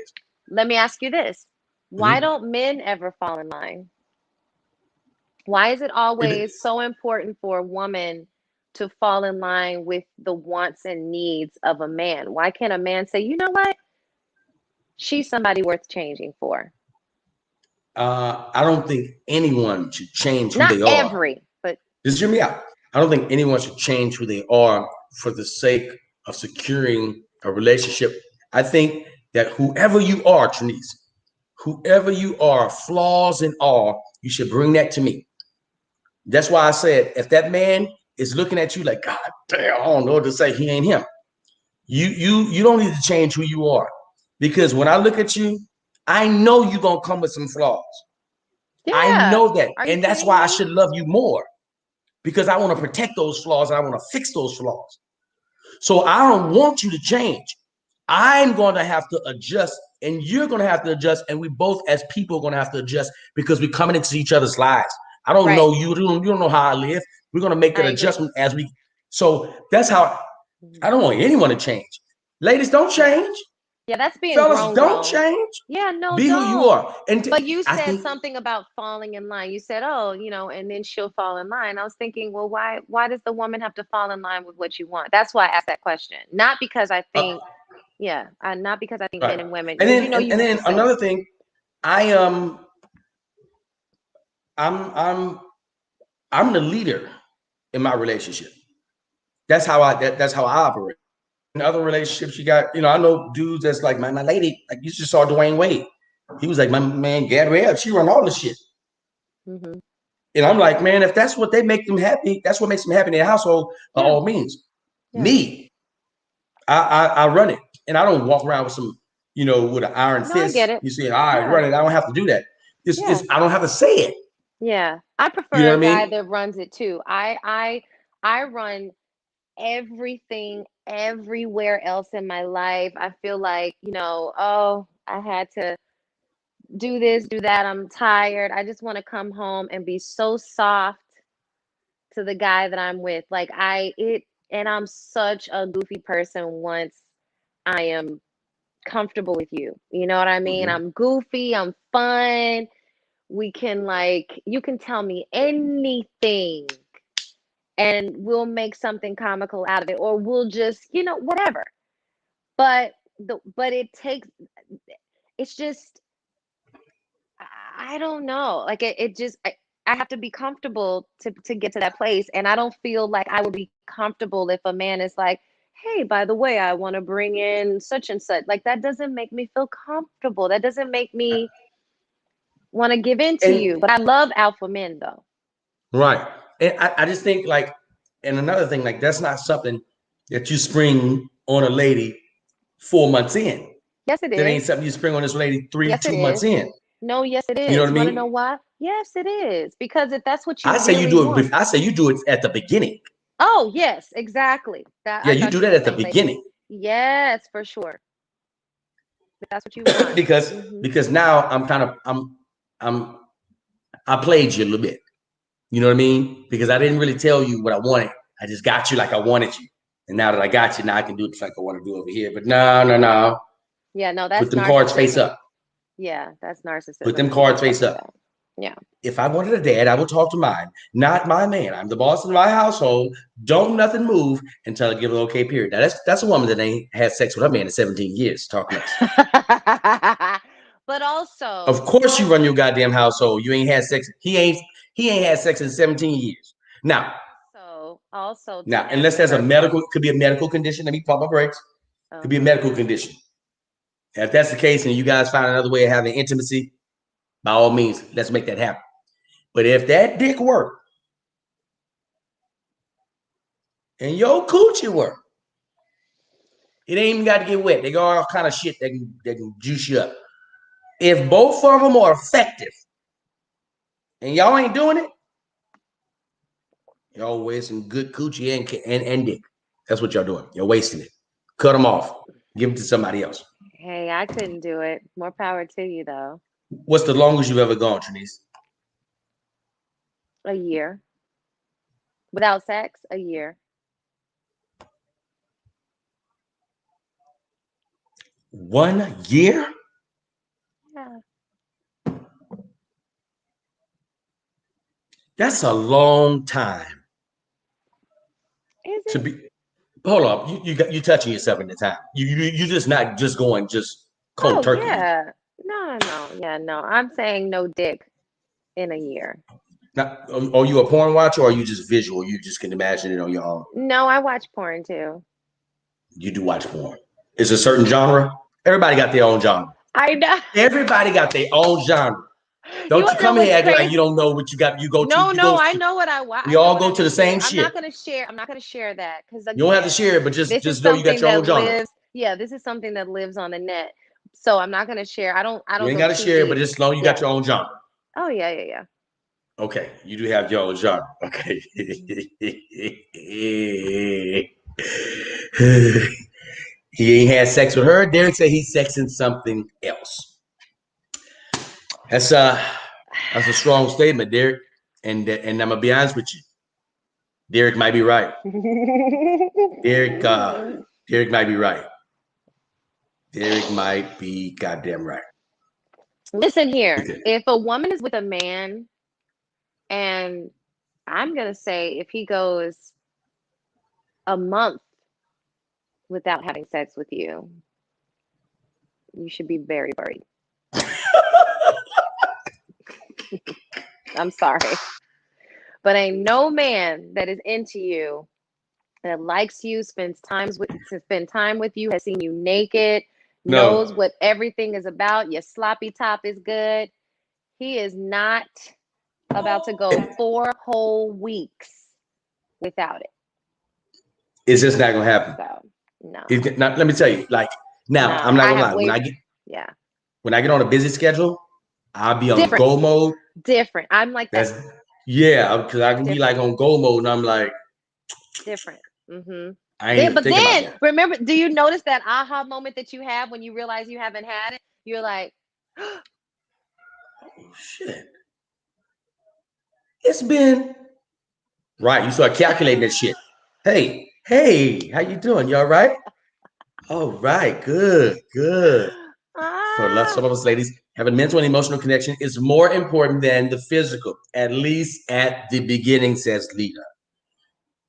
Let me ask you this. Why don't men ever fall in line? Why is it always so important for a woman to fall in line with the wants and needs of a man? Why can't a man say, you know what? She's somebody worth changing for. I don't think anyone should change who Not they are. but just hear me out. I don't think anyone should change who they are for the sake of securing a relationship. I think that whoever you are, Trenyce, whoever you are, flaws and all, you should bring that to me. That's why I said, if that man is looking at you like, God damn, I don't know what to say, he ain't him. You don't need to change who you are, because when I look at you, I know you're gonna come with some flaws. Yeah. I know that, and that's why I should love you more, because I want to protect those flaws and I want to fix those flaws. So I don't want you to change. I'm going to have to adjust, and you're going to have to adjust, and we both as people are going to have to adjust, because we're coming into each other's lives. I don't know you. You don't know how I live. We're going to make that adjustment as we. So that's how. I don't want anyone to change. Ladies, don't change. Yeah, that's being Fellas, grown. don't change. Yeah, no, be don't. who you are. But you said something about falling in line. You said, oh, and then she'll fall in line. I was thinking, well, why does the woman have to fall in line with what you want? That's why I asked that question. Not because I think, not because I think men and women. And then another thing, I'm the leader in my relationship. That's how I operate. In other relationships, you got, I know dudes that's like, my lady, like you just saw Dwayne Wade. He was like, my man, Gabrielle, she run all the shit. Mm-hmm. And I'm like, man, if that's what they make them happy, that's what makes them happy in their household, by all means. Yeah. Me, I run it. And I don't walk around with some, with an iron fist. I get it. You say, all right, run it. I don't have to do that. I don't have to say it. Yeah. I prefer a guy that runs it too. I run everything everywhere else in my life. I feel like, I had to do this, do that. I'm tired. I just want to come home and be so soft to the guy that I'm with. Like and I'm such a goofy person once I am comfortable with you. You know what I mean? Mm-hmm. I'm goofy, I'm fun. We can you can tell me anything and we'll make something comical out of it, or we'll just, whatever. But it's just, I don't know. Like it just, I have to be comfortable to get to that place. And I don't feel like I would be comfortable if a man is like, hey, by the way, I want to bring in such and such. Like, that doesn't make me feel comfortable. That doesn't make me want to give in to you. But I love alpha men though. Right. And I just think and another thing, that's not something that you spring on a lady 4 months in. Yes, it is. That ain't something you spring on this lady 2 months in. No, yes, it is. You know what I mean? Want to know why? Yes, it is. Because if that's what you I say really you do want. it. I say you do it at the beginning. Oh, yes, exactly. You do that at the beginning. Yes, for sure. If that's what you want. because now I played you a little bit. You know what I mean? Because I didn't really tell you what I wanted. I just got you like I wanted you. And now that I got you, now I can do it like I want to do over here. But no. Yeah, no, that's put them cards face up. Yeah, that's narcissism. Put them cards face up. Yeah. If I wanted a dad, I would talk to mine, not my man. I'm the boss of my household. Don't nothing move until I give an okay period. Now that's a woman that ain't had sex with her man in 17 years. Talk next. But also, Of course you run your goddamn household. You ain't had sex. He ain't had sex in 17 years. Now, also to unless answer there's a her medical, could be a medical condition. Let me pump my brakes. Could be a medical condition. And if that's the case, and you guys find another way of having intimacy, by all means, let's make that happen. But if that dick work and your coochie work, it ain't even got to get wet. They got all kind of shit that can juice you up. If both of them are effective and y'all ain't doing it, y'all wasting good coochie and dick. That's what y'all doing. You're wasting it. Cut them off. Give it to somebody else. Hey, I couldn't do it. More power to you, though. What's the longest you've ever gone, Trenyce? A year. Without sex, a year. 1 year? Yeah. That's a long time. Is To it? be. Hold up. You touching yourself in the time. You just not just going just cold Oh, turkey. yeah. No. Yeah, no. I'm saying no dick in a year. Now, are you a porn watcher or are you just visual? You just can imagine it on your own. No, I watch porn too. You do watch porn. Is a certain genre? Everybody got their own genre. I know. Everybody got their own genre. Don't you wanna know come here what's acting like crazy? you don't know what you got. You go to. No, You go. I know what I watch. We all go to the same I'm shit. not gonna share. I'm not gonna share that because You don't have to share it, but this is just know you got something your own that genre. lives. Yeah, this is something that lives on the net. So I'm not gonna share. I don't You ain't go got to too share it, but deep. just know you got your own genre. Oh yeah. Okay, you do have your own genre. Okay. He ain't had sex with her. Derek said he's sexing something else. That's a strong statement, Derek. And I'm gonna be honest with you. Derek might be right. Derek might be right. Derek might be goddamn right. Listen here. Okay. If a woman is with a man, and I'm gonna say if he goes a month without having sex with you, you should be very worried. I'm sorry. But ain't no man that is into you, that likes you, spend time with you, has seen you naked, knows No. what everything is about. Your sloppy top is good. He is not about to go 4 whole weeks without it. It's just not gonna happen. So no. Let me tell you, like now, I'm not gonna lie. When I get on a busy schedule, I'll be on go mode. Different. I'm like that. Because I can be like on go mode, and I'm like different. Mm-hmm. I ain't even thinking about that. Remember, do you notice that aha moment that you have when you realize you haven't had it? You're like, oh shit. It's been right. You start calculating that shit. Hey, how you doing? You all right? All right, good. For some of us ladies, having mental and emotional connection is more important than the physical, at least at the beginning, says Lita.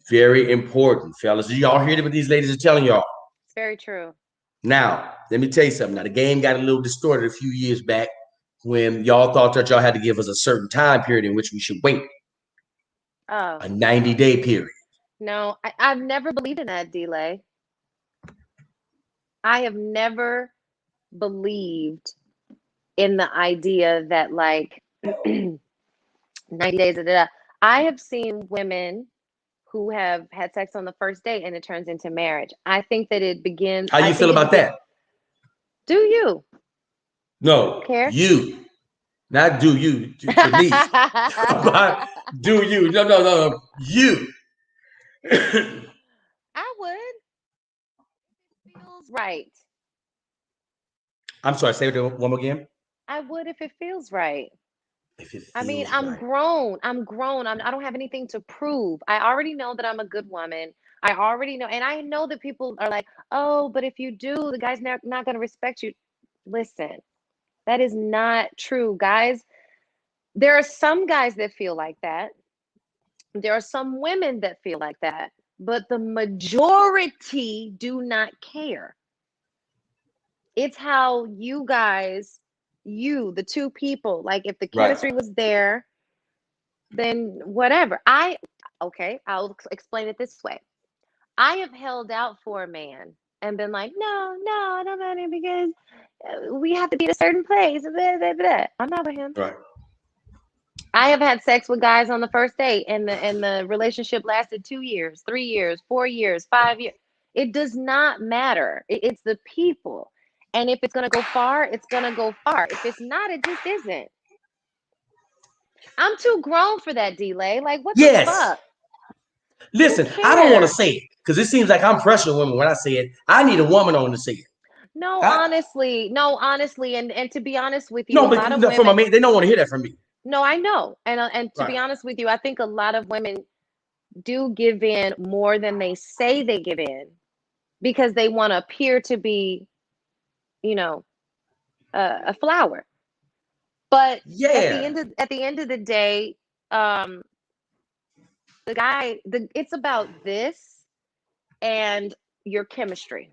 Very important, fellas. Y'all hear what these ladies are telling y'all? It's very true. Now, let me tell you something. Now, the game got a little distorted a few years back when y'all thought that y'all had to give us a certain time period in which we should wait. Oh. A 90-day period. No, I've never believed in that delay. I have never believed in the idea that like 90 days. I have seen women who have had sex on the first date and it turns into marriage. I think that it begins. How you feel about that? Do you? No, care? You. Not do you, to me. Do you. No. You. I would. It feels right. I'm sorry, say it one more again. I would if it feels right. If it feels I mean, I'm right. grown. I don't have anything to prove. I already know that I'm a good woman. I already know. And I know that people are like, oh, but if you do, the guy's not going to respect you. Listen, that is not true. Guys There are some guys that feel like that. There are some women that feel like that, but the majority do not care. It's how you guys, the two people, like if the Right. chemistry was there, then whatever. Okay, I'll explain it this way. I have held out for a man and been like, no, I don't want him because we have to be at a certain place. Blah, blah, blah. I'm not with him. Right. I have had sex with guys on the first date, and the relationship lasted 2 years, 3 years, 4 years, 5 years. It does not matter. It's the people. And if it's gonna go far, it's gonna go far. If it's not, it just isn't. I'm too grown for that delay. Like, what the Yes. fuck? Listen, I don't want to say it because it seems like I'm pressuring women when I say it. I need a woman on to say it. No, honestly, and to be honest with you, no, a lot of but from a women, man, they don't want to hear that from me. no, I know, and to be Right. honest with you, I think a lot of women do give in more than they say they give in because they want to appear to be, you know, a flower. But Yeah. at the end of the day, it's about this and your chemistry.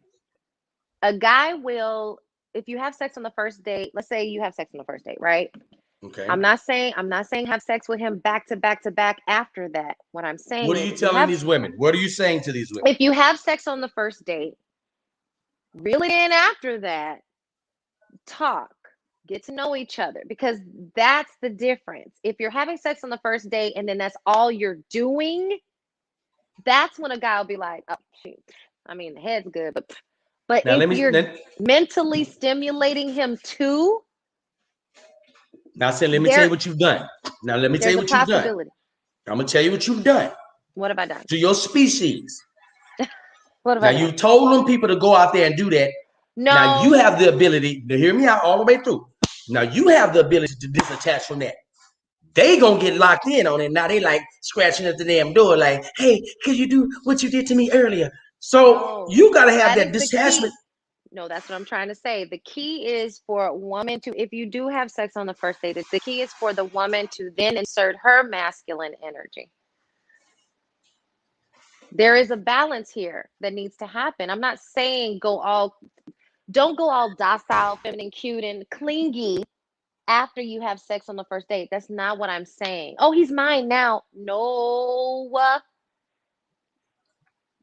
A guy will, if you have sex on the first date, let's say you have sex on the first date, right? Okay. I'm not saying have sex with him back to back to back after that. What I'm saying What are is, you telling these women? What are you saying to these women? if you have sex on the first date, reel it in after that, talk, get to know each other, because that's the difference. If you're having sex on the first date and then that's all you're doing, that's when a guy will be like, oh, shoot. I mean, the head's good, but Now, if you're mentally stimulating him too. Now, let me tell you what you've done. Now, let me tell you what you've done. I'm going to tell you what you've done. What have I done? To your species. What have I done? Now, you told them people to go out there and do that. No. Now, you have the ability to hear me out all the way through. Now, you have the ability to disattach from that. They going to get locked in on it. Now, they like scratching at the damn door like, hey, could you do what you did to me earlier? So, you got to have that detachment. No, that's what I'm trying to say. The key is for a woman to, if you do have sex on the first date, the key is for the woman to then insert her masculine energy. There is a balance here that needs to happen. I'm not saying don't go all docile, feminine, cute, and clingy after you have sex on the first date. That's not what I'm saying. Oh, he's mine now. No.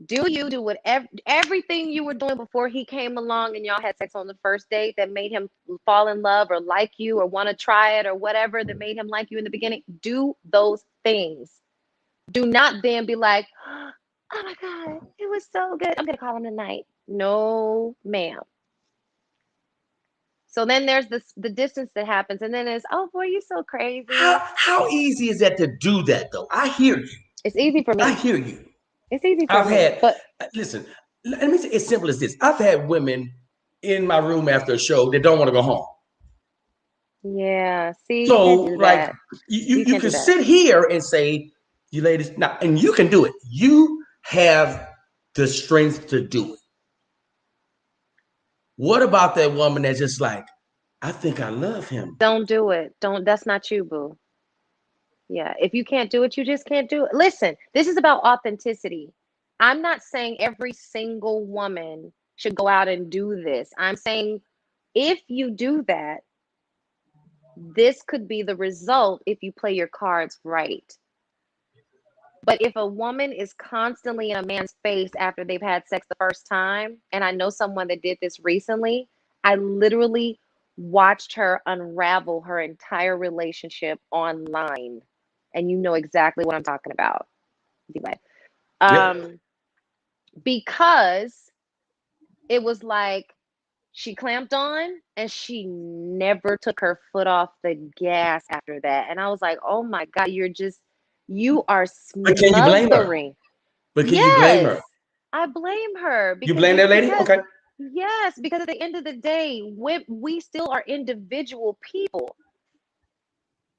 Do whatever, everything you were doing before he came along and y'all had sex on the first date that made him fall in love or like you or want to try it or whatever that made him like you in the beginning. Do those things. Do not then be like, oh my God, it was so good, I'm gonna call him tonight. No, ma'am. So then there's the distance that happens, and then it's, oh boy, you're so crazy. How easy is that to do that though? I hear you. It's easy for me. I hear you. It's easy for me. But listen, let me say it's simple as this. I've had women in my room after a show that don't want to go home. Yeah, see, so you can't do like that. you can sit here and say, you ladies, now, and you can do it. You have the strength to do it. What about that woman that's just like, I think I love him? Don't do it. That's not you, boo. Yeah, if you can't do it, you just can't do it. Listen, this is about authenticity. I'm not saying every single woman should go out and do this. I'm saying if you do that, this could be the result if you play your cards right. But if a woman is constantly in a man's face after they've had sex the first time, and I know someone that did this recently, I literally watched her unravel her entire relationship online. And you know exactly what I'm talking about. Anyway, because it was like she clamped on and she never took her foot off the gas after that. And I was like, oh my God, you are smothering. But can you blame her? But can you blame her? I blame her. You blame that lady? Okay. Yes, because at the end of the day, we still are individual people.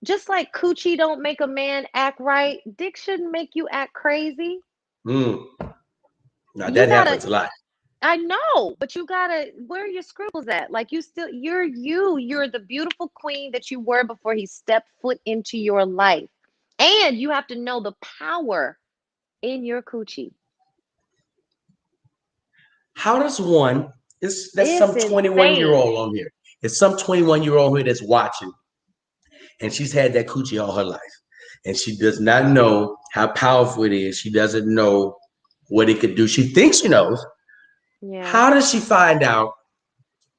Just like coochie don't make a man act right, dick shouldn't make you act crazy. Now that happens a lot. I know, but you gotta, where are your scruples at? Like you're the beautiful queen that you were before he stepped foot into your life. And you have to know the power in your coochie. How does one, that's It's some 21-year-old insane. on here. It's some 21-year-old here that's watching, and she's had that coochie all her life. And she does not know how powerful it is. She doesn't know what it could do. She thinks she knows. Yeah. How does she find out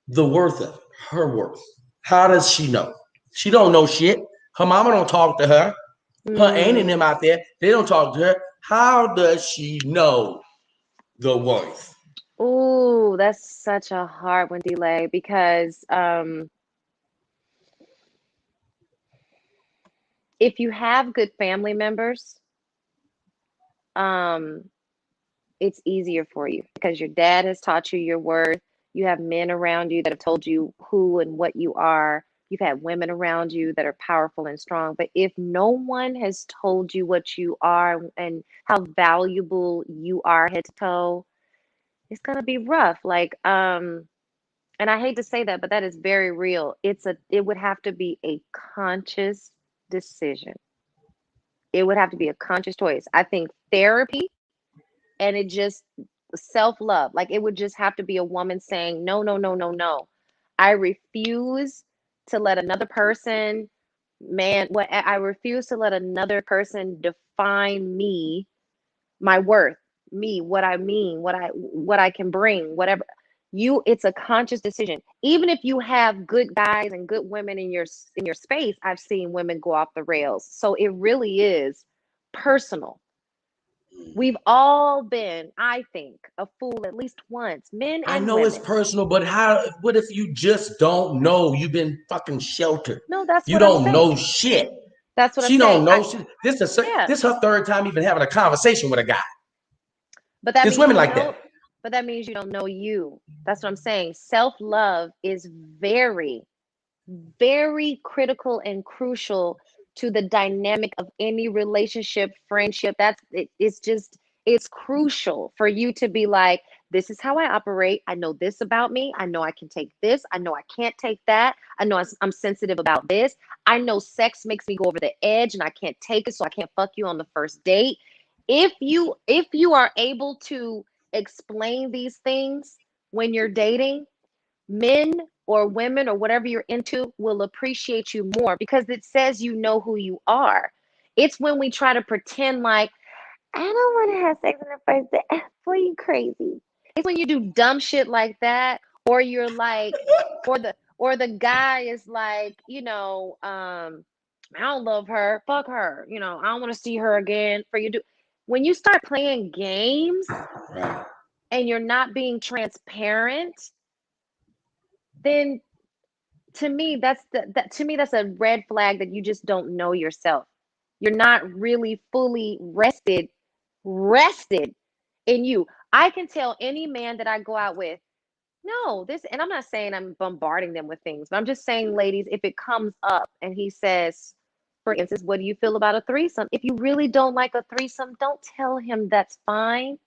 the worth of it, her worth? How does she know? She don't know shit. Her mama don't talk to her. Her aunt and them out there, they don't talk to her. How does she know the worth? Ooh, that's such a hard one, Delay, because if you have good family members, um, it's easier for you because your dad has taught you your worth. You have men around you that have told you who and what you are. You've had women around you that are powerful and strong. But if no one has told you what you are and how valuable you are head to toe, it's gonna be rough. And I hate to say that, but that is very real. It would have to be a conscious decision. It would have to be a conscious choice. I think therapy and it just self-love. Like it would just have to be a woman saying, no, no, no, no, no. I refuse to let another person, man, what I refuse to let another person define me, my worth, me, what I mean, what I can bring, whatever. It's a conscious decision. Even if you have good guys and good women in your space, I've seen women go off the rails. So it really is personal. We've all been, I think, a fool at least once, men I and know it's women. personal, but what if you just don't know? You've been fucking sheltered. No, that's You what I'm don't saying. know shit. That's what I'm She saying. don't know shit. Yeah, This her third time even having a conversation with a guy. but that There's means you women don't like know. that. But that means you don't know you. That's what I'm saying. Self-love is very, very critical and crucial to the dynamic of any relationship, friendship. It's crucial for you to be like, this is how I operate. I know this about me. I know I can take this. I know I can't take that. I know I'm sensitive about this. I know sex makes me go over the edge and I can't take it, so I can't fuck you on the first date. If you are able to explain these things when you're dating, men or women or whatever you're into will appreciate you more because it says you know who you are. It's when we try to pretend like, I don't want to have sex in the first day. Boy, you crazy. It's when you do dumb shit like that, or you're like, or the guy is like, I don't love her. Fuck her. I don't want to see her again. For you do when you start playing games Right. and you're not being transparent, then to me that's a red flag that you just don't know yourself. You're not really fully rested in you. I can tell any man that I go out with, no, this, and I'm not saying I'm bombarding them with things, but I'm just saying, ladies, if it comes up and he says, for instance, what do you feel about a threesome? If you really don't like a threesome, don't tell him that's fine.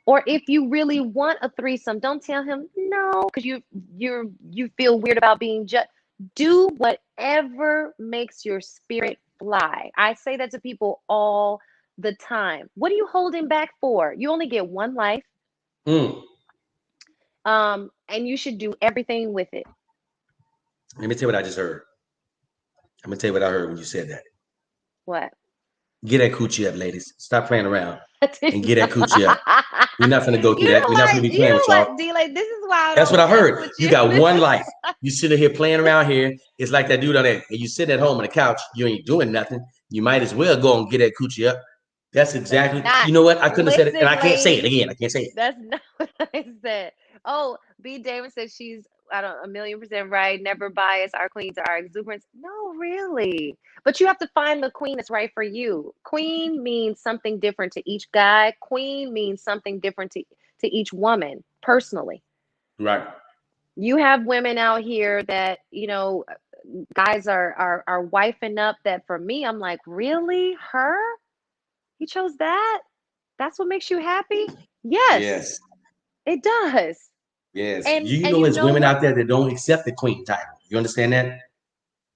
Or if you really want a threesome, don't tell him no because you feel weird about being judged. Do whatever makes your spirit fly. I say that to people all the time. What are you holding back for? You only get one life, Mm. and you should do everything with it. Let me tell you what I just heard. I'm gonna tell you what I heard when you said that. What? Get that coochie up, ladies. Stop playing around I did and get that coochie up. We're not. not gonna go through You that. know We're not gonna what? be You playing with know y'all. what, D-Lay? This is why I That's what don't I mess heard. with You you. got This one is life. You sitting here playing around here. It's like that dude on there. And you sit at home on the couch. You ain't doing nothing. You might as well go and get that coochie up. That's That's exactly. not. You know what? I couldn't have said it, and I Listen, can't say it ladies. again. I can't say it. That's not what I said. Oh, B. Davis said she's, I don't, 1,000,000% right. Never bias. Our queens are our exuberance. No, really. But you have to find the queen that's right for you. Queen means something different to each guy. Queen means something different to each woman, personally. Right. You have women out here that, guys are wifing up that for me, I'm like, really? Her? You chose that? That's what makes you happy? Yes. Yes. It does. Yes. And You and know, you there's know women what? out there that don't accept the queen title. You understand that?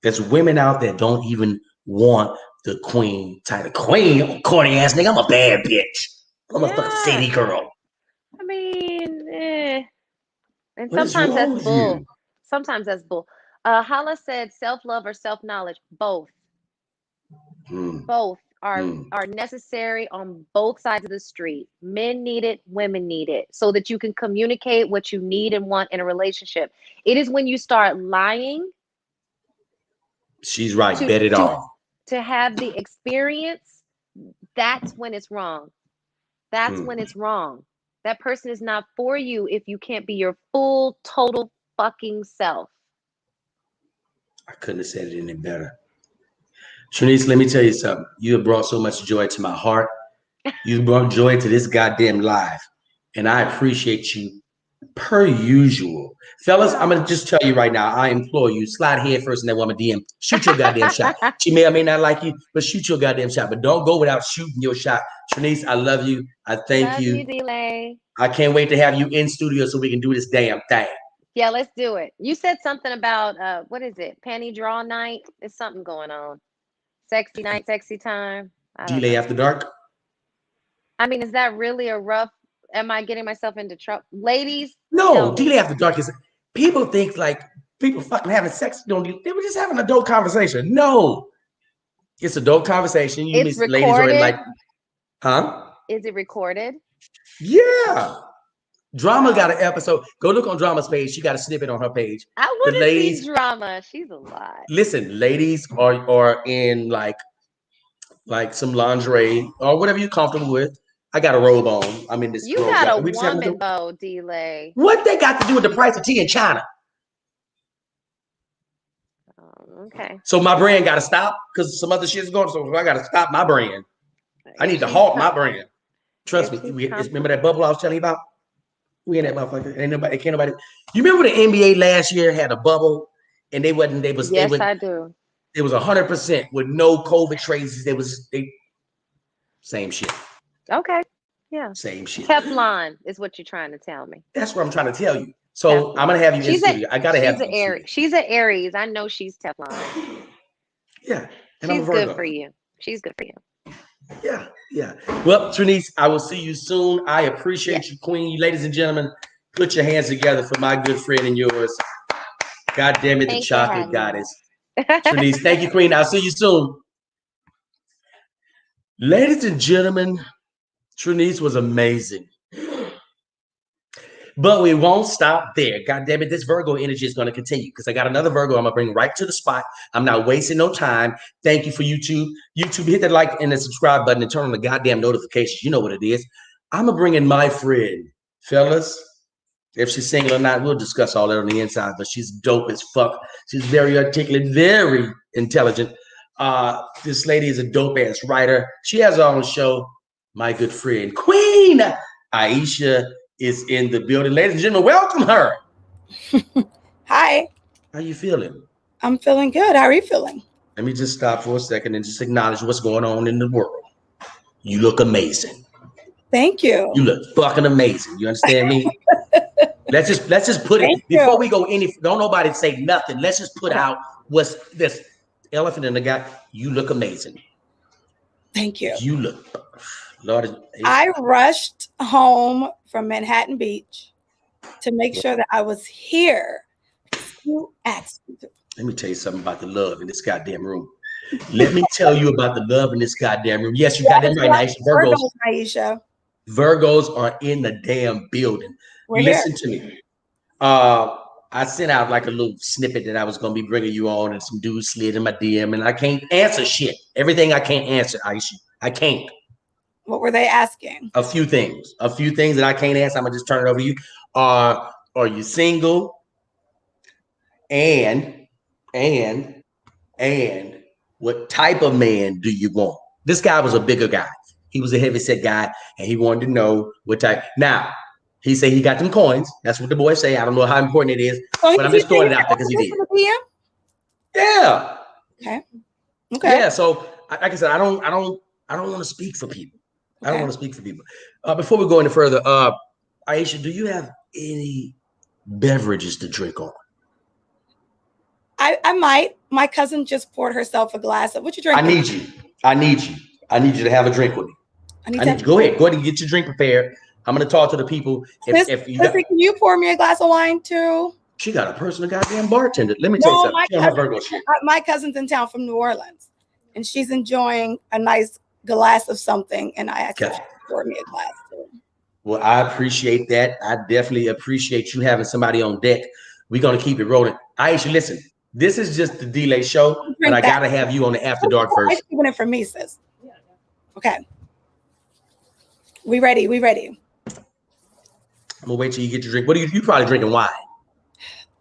There's women out there don't even want the queen title. Queen, corny ass nigga. I'm a bad bitch. I'm a fucking Yeah. city girl. I mean, and What is sometimes that's wrong with bull. you? Sometimes that's bull. Hala said self-love or self-knowledge. Both. Hmm. Both Hmm. are necessary on both sides of the street. Men need it, women need it, so that you can communicate what you need and want in a relationship. It is when you start lying She's right. to Bet it to all. to have the experience, that's when it's wrong. That's Hmm. when it's wrong. That person is not for you if you can't be your full, total fucking self. I couldn't have said it any better. Trenyce, let me tell you something. You have brought so much joy to my heart. You brought joy to this goddamn live. And I appreciate you per usual. Fellas, I'm going to Ah. just tell you right now, I implore you, slide head first in that woman DM. Shoot your goddamn shot. She may or may not like you, but shoot your goddamn shot. But don't go without shooting your shot. Trenyce, I love you. I thank Love you. you, Delay. I can't wait to have you in studio so we can do this damn thing. Yeah, let's do it. You said something about what is it? Panty draw night? There's something going on. Sexy night, sexy time. I don't Delay know. after dark? I mean, is that really a rough? Am I getting myself into trouble? Ladies, tell No, delay me. after dark is people think like people fucking having sex. They were just having an adult conversation. No, it's adult conversation. You It's miss ladies are in recorded. like, huh? Is it recorded? Yeah. Drama got an Oh, episode. Go look on Drama's page. She got a snippet on her page. I The want to see ladies, drama. She's a lot. listen, ladies are in like some lingerie or whatever you're comfortable with. I got a robe on. I'm in this You robe. got a We just having a woman good. though, Delay. What they got to do with the price of tea in China? Oh, okay. So my brand got to stop because some other shit's going. So I got to stop my brand. I If need to she's halt my brand. Trust if me. she's Remember that comfortable. bubble I was telling you about? We in that motherfucker. Ain't nobody. Can't nobody. You remember the NBA last year had a bubble, and they wasn't. They Yes, would. I do. It was 100% with no COVID traces. They same shit. Okay. Yeah. Same shit. Teflon is what you're trying to tell me. That's what I'm trying to tell you. So I'm gonna Teflon. have you in studio. I gotta have you in studio. She's a Aries. I know she's Teflon. Yeah, and I'm a She's good Virgo. for you. She's good for you. Yeah, yeah. Well, Trenyce, I will see you soon. I Yes. appreciate you, Queen. Ladies and gentlemen, put your hands together for my good friend and yours. God damn it, the Thanks for chocolate having goddess. me. Trenyce, thank you, Queen. I'll see you soon. Ladies and gentlemen, Trenyce was amazing. But we won't stop there. God damn it, this Virgo energy is going to continue because I got another Virgo I'm going to bring right to the spot. I'm not wasting no time. Thank you for YouTube. YouTube, hit that like and the subscribe button and turn on the goddamn notifications. You know what it is. I'm going to bring in my friend. Fellas, if she's single or not, we'll discuss all that on the inside, but she's dope as fuck. She's very articulate, very intelligent. This lady is a dope ass writer. She has her own show. My good friend, Queen Aisha is in the building. Ladies and gentlemen, welcome her. Hi. How you feeling? I'm feeling good. How are you feeling? Let me just stop for a second and just acknowledge what's going on in the world. You look amazing. Thank you. You look fucking amazing. You understand me? Let's just put it Thank before you. we go any. Don't nobody say nothing. Let's just put out what's this elephant in the guy. You look amazing. Thank you. You look, Lord. I rushed home from Manhattan Beach to make sure that I was here. You asked me to. Let me tell you something about the love in this goddamn room. Let me tell you about the love in this goddamn room. Yes, you goddamn right, Aisha. Virgos, Aisha. Virgos are in the damn building. We're Listen here. to me. I sent out like a little snippet that I was going to be bringing you on, and some dudes slid in my DM, and I can't answer shit. Everything I can't answer, Aisha. I can't. What were they asking? A few things that I can't answer. I'm gonna just turn it over to you. Are you single? And what type of man do you want? This guy was a bigger guy. He was a heavyset guy, and he wanted to know what type. Now, he said he got them coins. That's what the boys say. I don't know how important it is, So but I'm just throwing it out there because he did. Yeah. Okay. Yeah. So, like I said, I don't want to speak for people. I don't want to speak for people. Before we go any further, Aisha, do you have any beverages to drink on? I might. My cousin just poured herself a glass of what you drinking? I need you. I need you. I need you to have a drink with me. I need you. Go ahead. Go ahead and get your drink prepared. I'm going to talk to the people. If you can you pour me a glass of wine too? She got a personal goddamn bartender. Let me tell you something. She don't have Virgo shit. My cousin's in town from New Orleans, and she's enjoying a nice glass of something, and I asked her to pour me a glass too. Well, I appreciate that. I definitely appreciate you having somebody on deck. We're going to keep it rolling. Aisha, listen, this is just the delay show, but I got to have you on the After Dark version. I'm doing it for me, sis. Okay. We ready. I'm going to wait till you get your drink. What are you probably drinking wine?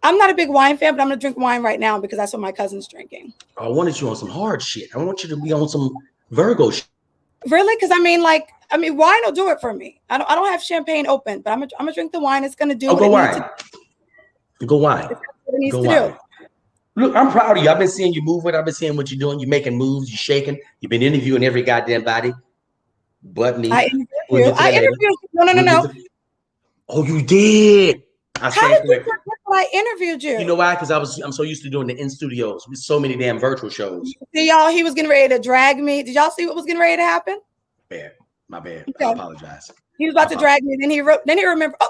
I'm not a big wine fan, but I'm going to drink wine right now because that's what my cousin's drinking. I wanted you on some hard shit. I want you to be on some Virgo shit. Really? Because wine will do it for me. I don't have champagne open, but I'm gonna drink the wine. It's gonna do. Go wine. Go wine. It needs to do. Look, I'm proud of you. I've been seeing you moving. I've been seeing what you're doing. You're making moves. You're shaking. You've been interviewing every goddamn body. But me. I interviewed. No. Oh, you did. How did you forget that I interviewed you? You know why? Because I'm so used to doing the in studios with so many damn virtual shows. See, y'all, he was getting ready to drag me. Did y'all see what was getting ready to happen? My bad. Okay. I apologize. He was about to drag me. Then he remembered. Oh,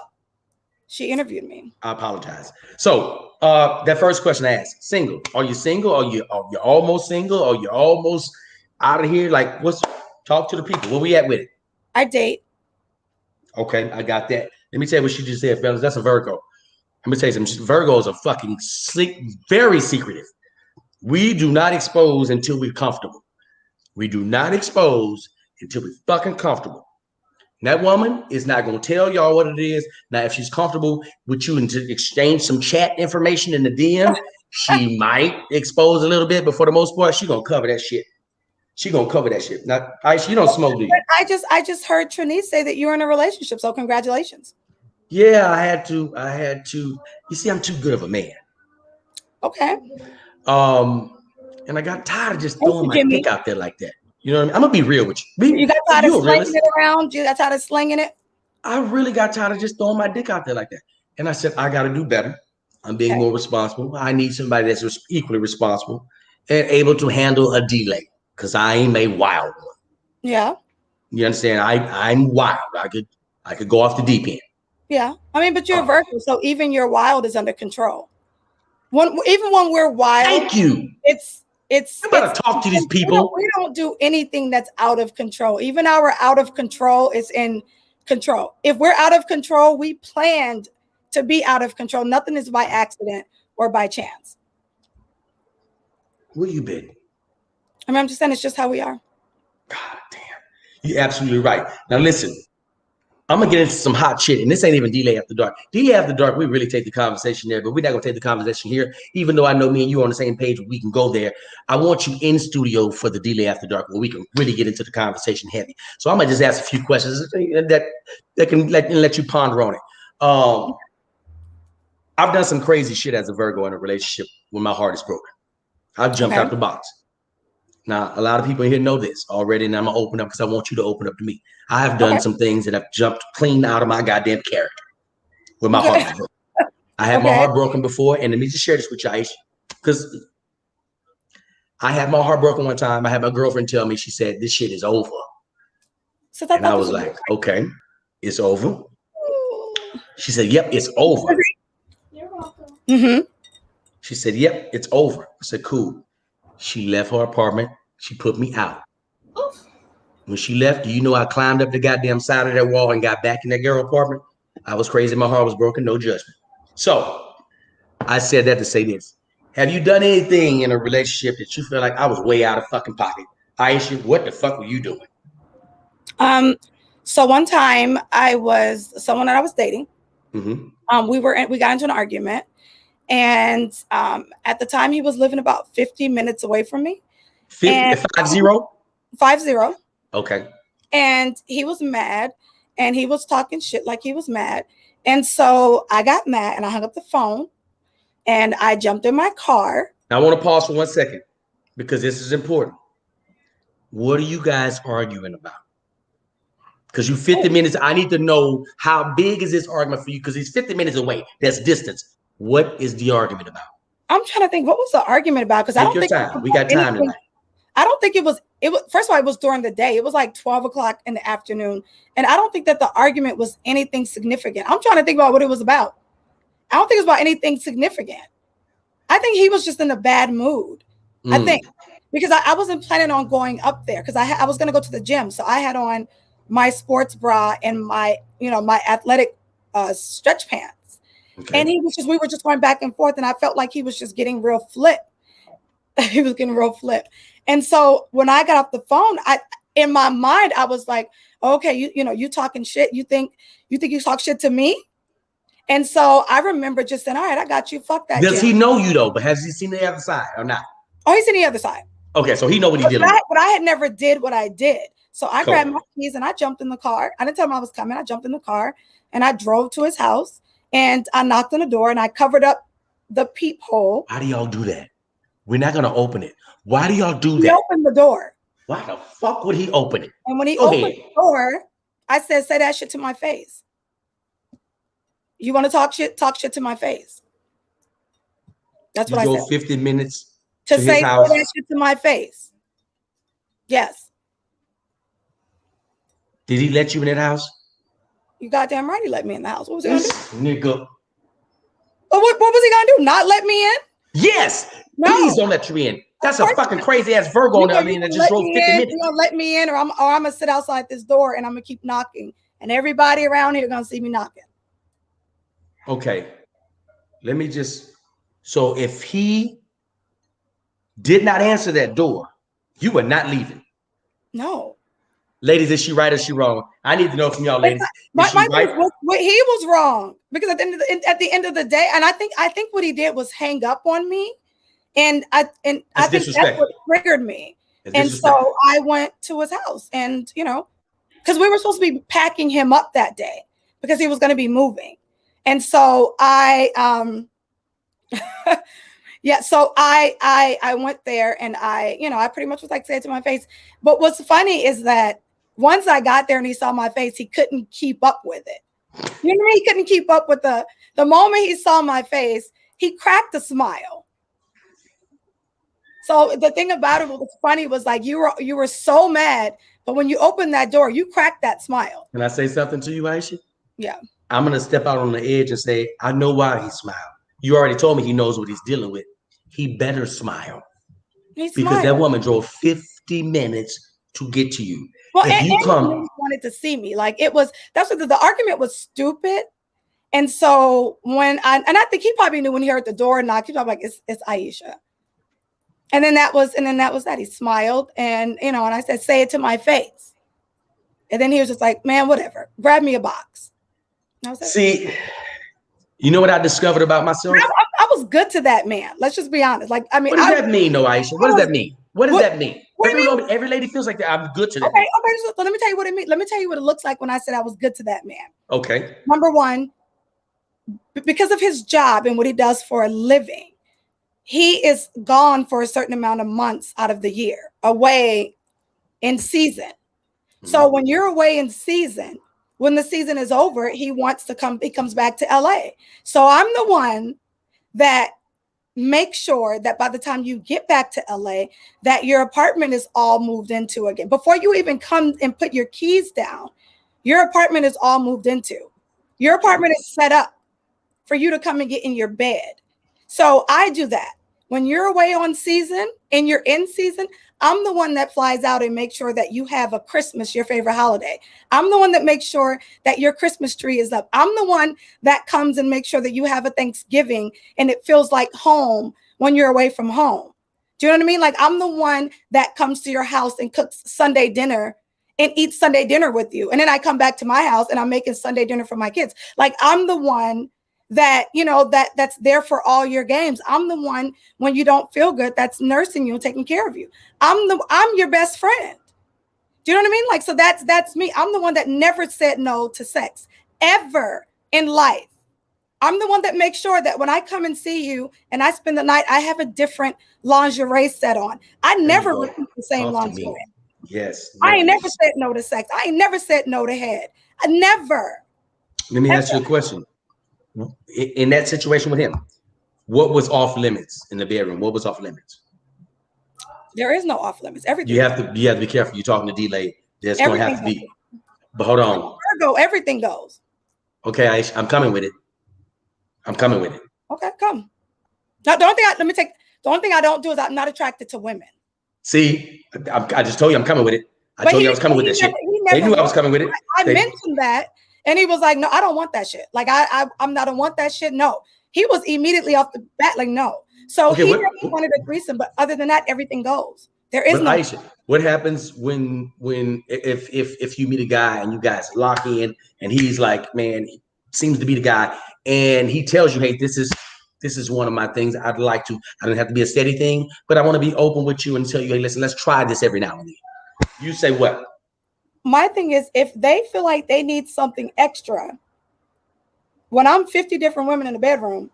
she interviewed me. I apologize. So that first question I asked: single? Are you single? Are you almost single? Are you almost out of here? Like, talk to the people. Where we at with it? I date. Okay, I got that. Let me tell you what she just said, fellas. That's a Virgo. Let me tell you something. Virgos are fucking very secretive. We do not expose until we're comfortable. We do not expose until we're fucking comfortable. And that woman is not going to tell y'all what it is. Now, if she's comfortable with you and to exchange some chat information in the DM, she might expose a little bit, but for the most part, she's going to cover that shit. She's going to cover that shit. Now, Aisha, you don't smoke, do you? I just heard Trenyce say that you're in a relationship, so congratulations. Yeah, I had to. You see, I'm too good of a man. Okay. And I got tired of just throwing my dick out there like that. You know what I mean? I'm gonna be real with you. You got tired of slinging it around? You got tired of slinging it? I really got tired of just throwing my dick out there like that. And I said, I got to do better. I'm being more responsible. I need somebody that's equally responsible and able to handle a delay because I am a wild one. Yeah. You understand? I'm wild. I could go off the deep end. Yeah. I mean, but you're a Virgo, so even your wild is under control. Even when we're wild. Thank you. You better talk to these people. We don't do anything that's out of control. Even our out of control is in control. If we're out of control, we planned to be out of control. Nothing is by accident or by chance. Where you been? I mean, I'm just saying it's just how we are. God damn. You're absolutely right. Now listen, I'm gonna get into some hot shit, and this ain't even Delay After Dark. Delay After Dark, we really take the conversation there, but we're not gonna take the conversation here, even though I know me and you are on the same page, we can go there. I want you in studio for the Delay After Dark where we can really get into the conversation heavy. So I'm gonna just ask a few questions that can let you ponder on it. I've done some crazy shit as a Virgo in a relationship when my heart is broken. I've jumped out the box. Now, a lot of people here know this already, and I'm gonna open up because I want you to open up to me. I have done some things that have jumped clean out of my goddamn character with my heart broken. I had my heart broken before, and let me just share this with you, Aisha, because I had my heart broken one time. I had my girlfriend tell me, she said, this shit is over. And I was like, okay, it's over. She said, yep, it's over. You're welcome. Mm-hmm. She said, yep, it's over. I said, cool. She left her apartment. She put me out. Oof. When she left, do you know I climbed up the goddamn side of that wall and got back in that girl apartment? I was crazy. My heart was broken. No judgment. So I said that to say this. Have you done anything in a relationship that you feel like I was way out of fucking pocket? Aisha, what the fuck were you doing? So one time someone that I was dating. Mm-hmm. We got into an argument. And at the time, he was living about 50 minutes away from me. 50? 50. Okay. And he was mad, and he was talking shit like he was mad. And so I got mad, and I hung up the phone, and I jumped in my car. Now, I want to pause for 1 second because this is important. What are you guys arguing about? Because you 50 minutes. I need to know how big is this argument for you? Because he's 50 minutes away. That's distance. What is the argument about? I'm trying to think, what was the argument about? Because I don't think time. We got time tonight. I don't think it was, first of all, it was during the day. It was like 12 o'clock in the afternoon. And I don't think that the argument was anything significant. I'm trying to think about what it was about. I don't think it was about anything significant. I think he was just in a bad mood. I think because I wasn't planning on going up there because I was going to go to the gym. So I had on my sports bra and my athletic stretch pants. Okay. And we were just going back and forth. And I felt like he was just getting real flip. He was getting real flip. And so when I got off the phone, in my mind, I was like, okay, you talking shit. You think you talk shit to me? And so I remember just saying, all right, I got you. Fuck that. Does he know you though? But has he seen the other side or not? Oh, he's seen the other side. Okay, so he know what he did. But I had never did what I did. So I grabbed my keys and I jumped in the car. I didn't tell him I was coming. I jumped in the car and I drove to his house and I knocked on the door and I covered up the peephole. How do y'all do that? We're not going to open it. Why do y'all do that? He opened the door. Why the fuck would he open it? And when he opened the door, I said, say that shit to my face. You want to talk shit to my face. That's what I said. You go 50 minutes to say that shit to my face. Yes. Did he let you in that house? You goddamn right he let me in the house. What was he going to do? Nigga. But what was he going to do? Not let me in? Yes. No. Please don't let you in. That's a fucking crazy ass Virgo. I mean, that just drove 50 minutes. You're gonna let me in, or I'm gonna sit outside this door and I'm gonna keep knocking, and everybody around here gonna see me knocking. Okay, let me just. So if he did not answer that door, you are not leaving. No. Ladies, is she right or is she wrong? I need to know from y'all, ladies. He was wrong because at the end of the day, and I think what he did was hang up on me. And I think that's what triggered me. And so I went to his house and, because we were supposed to be packing him up that day because he was going to be moving. And so I went there and I pretty much was like, say it to my face. But what's funny is that once I got there and he saw my face, he couldn't keep up with it. You know what I mean? He couldn't keep up with the moment he saw my face, he cracked a smile. So the thing about it was funny was like you were so mad, but when you opened that door, you cracked that smile. Can I say something to you, Aisha? Yeah. I'm gonna step out on the edge and say, I know why he smiled. You already told me he knows what he's dealing with. He better smile. Because that woman drove 50 minutes to get to you. Well, and he wanted to see me. Like the argument was stupid. And so I think he probably knew when he heard the door knock, he was like, it's Aisha. And then that was that. He smiled and and I said, say it to my face. And then he was just like, man, whatever. Grab me a box. See, you know what I discovered about myself? I was good to that man. Let's just be honest. Like, I mean, what does that mean, though, Aisha? What does that mean? What does that mean? Every lady feels like that. I'm good to that. Okay, so let me tell you what it means. Let me tell you what it looks like when I said I was good to that man. Okay. Number one, because of his job and what he does for a living, he is gone for a certain amount of months out of the year, away in season. Mm-hmm. So when you're away in season, when the season is over, he comes back to LA. So I'm the one that makes sure that by the time you get back to LA, that your apartment is all moved into again. Before you even come and put your keys down, your apartment is all moved into. Your apartment is set up for you to come and get in your bed. So I do that. When you're away on season and you're in season, I'm the one that flies out and makes sure that you have a Christmas, your favorite holiday. I'm the one that makes sure that your Christmas tree is up. I'm the one that comes and makes sure that you have a Thanksgiving and it feels like home when you're away from home. Do you know what I mean? Like I'm the one that comes to your house and cooks Sunday dinner and eats Sunday dinner with you. And then I come back to my house and I'm making Sunday dinner for my kids. Like I'm the one that, that's there for all your games. I'm the one when you don't feel good, that's nursing you and taking care of you. I'm your best friend. Do you know what I mean? Like, so that's me. I'm the one that never said no to sex ever in life. I'm the one that makes sure that when I come and see you and I spend the night, I have a different lingerie set on. I never repeat the same lingerie. Yes. I ain't never said no to sex. I ain't never said no to head. I never. Let me ask you a question. In that situation with him, what was off limits in the bedroom? What was off limits? There is no off limits. Everything. You have to be careful. You're talking to D-Lay. There's going to have to be. But hold on. Virgo, everything goes. Okay, Aisha, I'm coming with it. Okay, come. Now, the only thing I don't do is I'm not attracted to women. See, I just told you I'm coming with it. I told you I was coming with that shit. They knew I was coming with it. I mentioned that, and he was like, "No, I don't want that shit. Like, I'm not don't want that shit." No, he was immediately off the bat like, "No." So he wanted a threesome, but other than that, everything goes. There is no. Aisha, what happens if you meet a guy and you guys lock in, and he's like, man, he seems to be the guy, and he tells you, hey, this is one of my things I'd like to. I don't have to be a steady thing, but I want to be open with you and tell you, hey, listen, let's try this every now and then. You say what? My thing is, if they feel like they need something extra, when I'm 50 different women in the bedroom,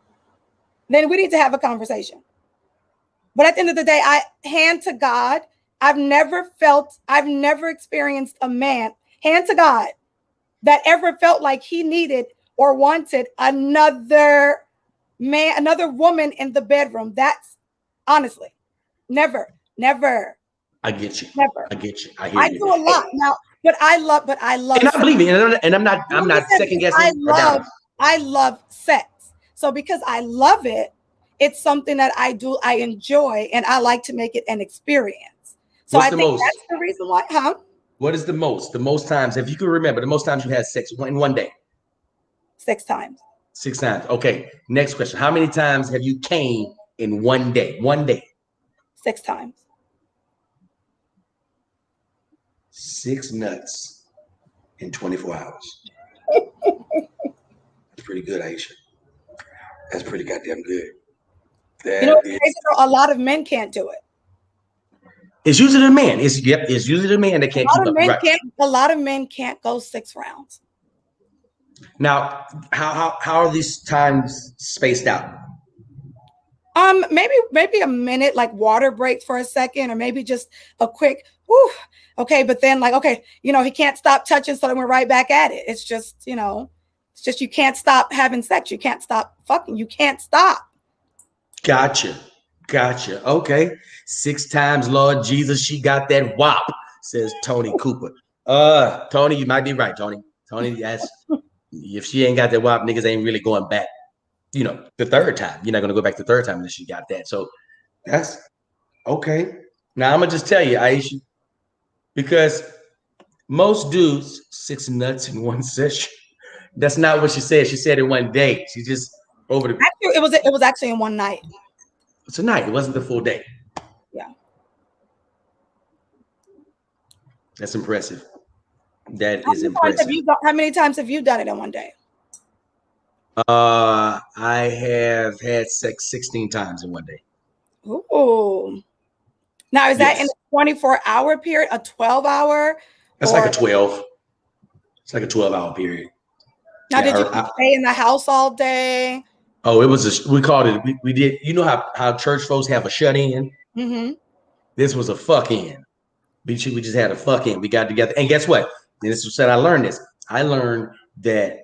then we need to have a conversation. But at the end of the day, I hand to God, I've never experienced a man, hand to God, that ever felt like he needed or wanted another man, another woman in the bedroom. That's honestly, never. I get you. Never. I get you. I hear you. I do a lot now, but I love. And I believe me, and I'm not second guessing. I love sex. So because I love it, it's something that I do, I enjoy, and I like to make it an experience. So I think that's the reason why, huh? What is the most times, if you can remember, the most times you had sex in one day? 6 times. 6 times. Okay. Next question. How many times have you came in one day? 6 times. 6 nuts in 24 hours. That's pretty good, Aisha. That's pretty goddamn good. A lot of men can't do it. It's usually the man. It's usually the man that can't keep up. A lot of men can't go 6 rounds. Now, how are these times spaced out? Maybe a minute, like water breaks for a second, or maybe just a quick whew. Okay, but then like, okay, he can't stop touching, so then we're right back at it. It's just, you can't stop having sex. You can't stop fucking. You can't stop. Gotcha. Okay. 6 times, Lord Jesus, she got that whop, says Tony Cooper. Tony, you might be right, Tony. Yes. If she ain't got that whop, niggas ain't really going back. The 3rd time. You're not going to go back the 3rd time unless you got that. So that's okay. Now I'm going to just tell you, Aisha, because most dudes 6 nuts in one session. That's not what she said. She said in one day. She just over the. Actually, it was actually in one night. It's a night. It wasn't the full day. Yeah. That's impressive. That is impressive. How many times have you done it in one day? I have had sex 16 times in one day. Ooh. Now, is that in a 24-hour period, a 12-hour? That's like a 12. It's like a 12-hour period. Now, did you stay in the house all day? Oh, it was we called it. We did. You know how church folks have a shut in. Mm-hmm. This was a fuck in. We just had a fuck in. We got together, and guess what? And this was said. I learned this. I learned that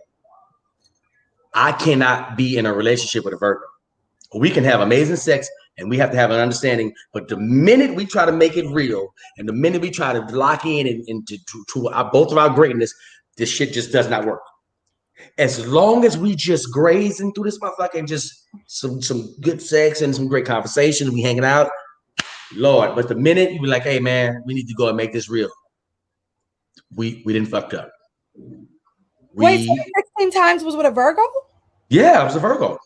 I cannot be in a relationship with a Virgo. We can have amazing sex, and we have to have an understanding. But the minute we try to make it real, and the minute we try to lock in and to both of our greatness, this shit just does not work. As long as we just grazing through this motherfucker and just some good sex and some great conversation, we hanging out, Lord. But the minute you be like, hey man, we need to go and make this real, we didn't fucked up. Wait, so 16 times was with a Virgo? Yeah, I was a Virgo.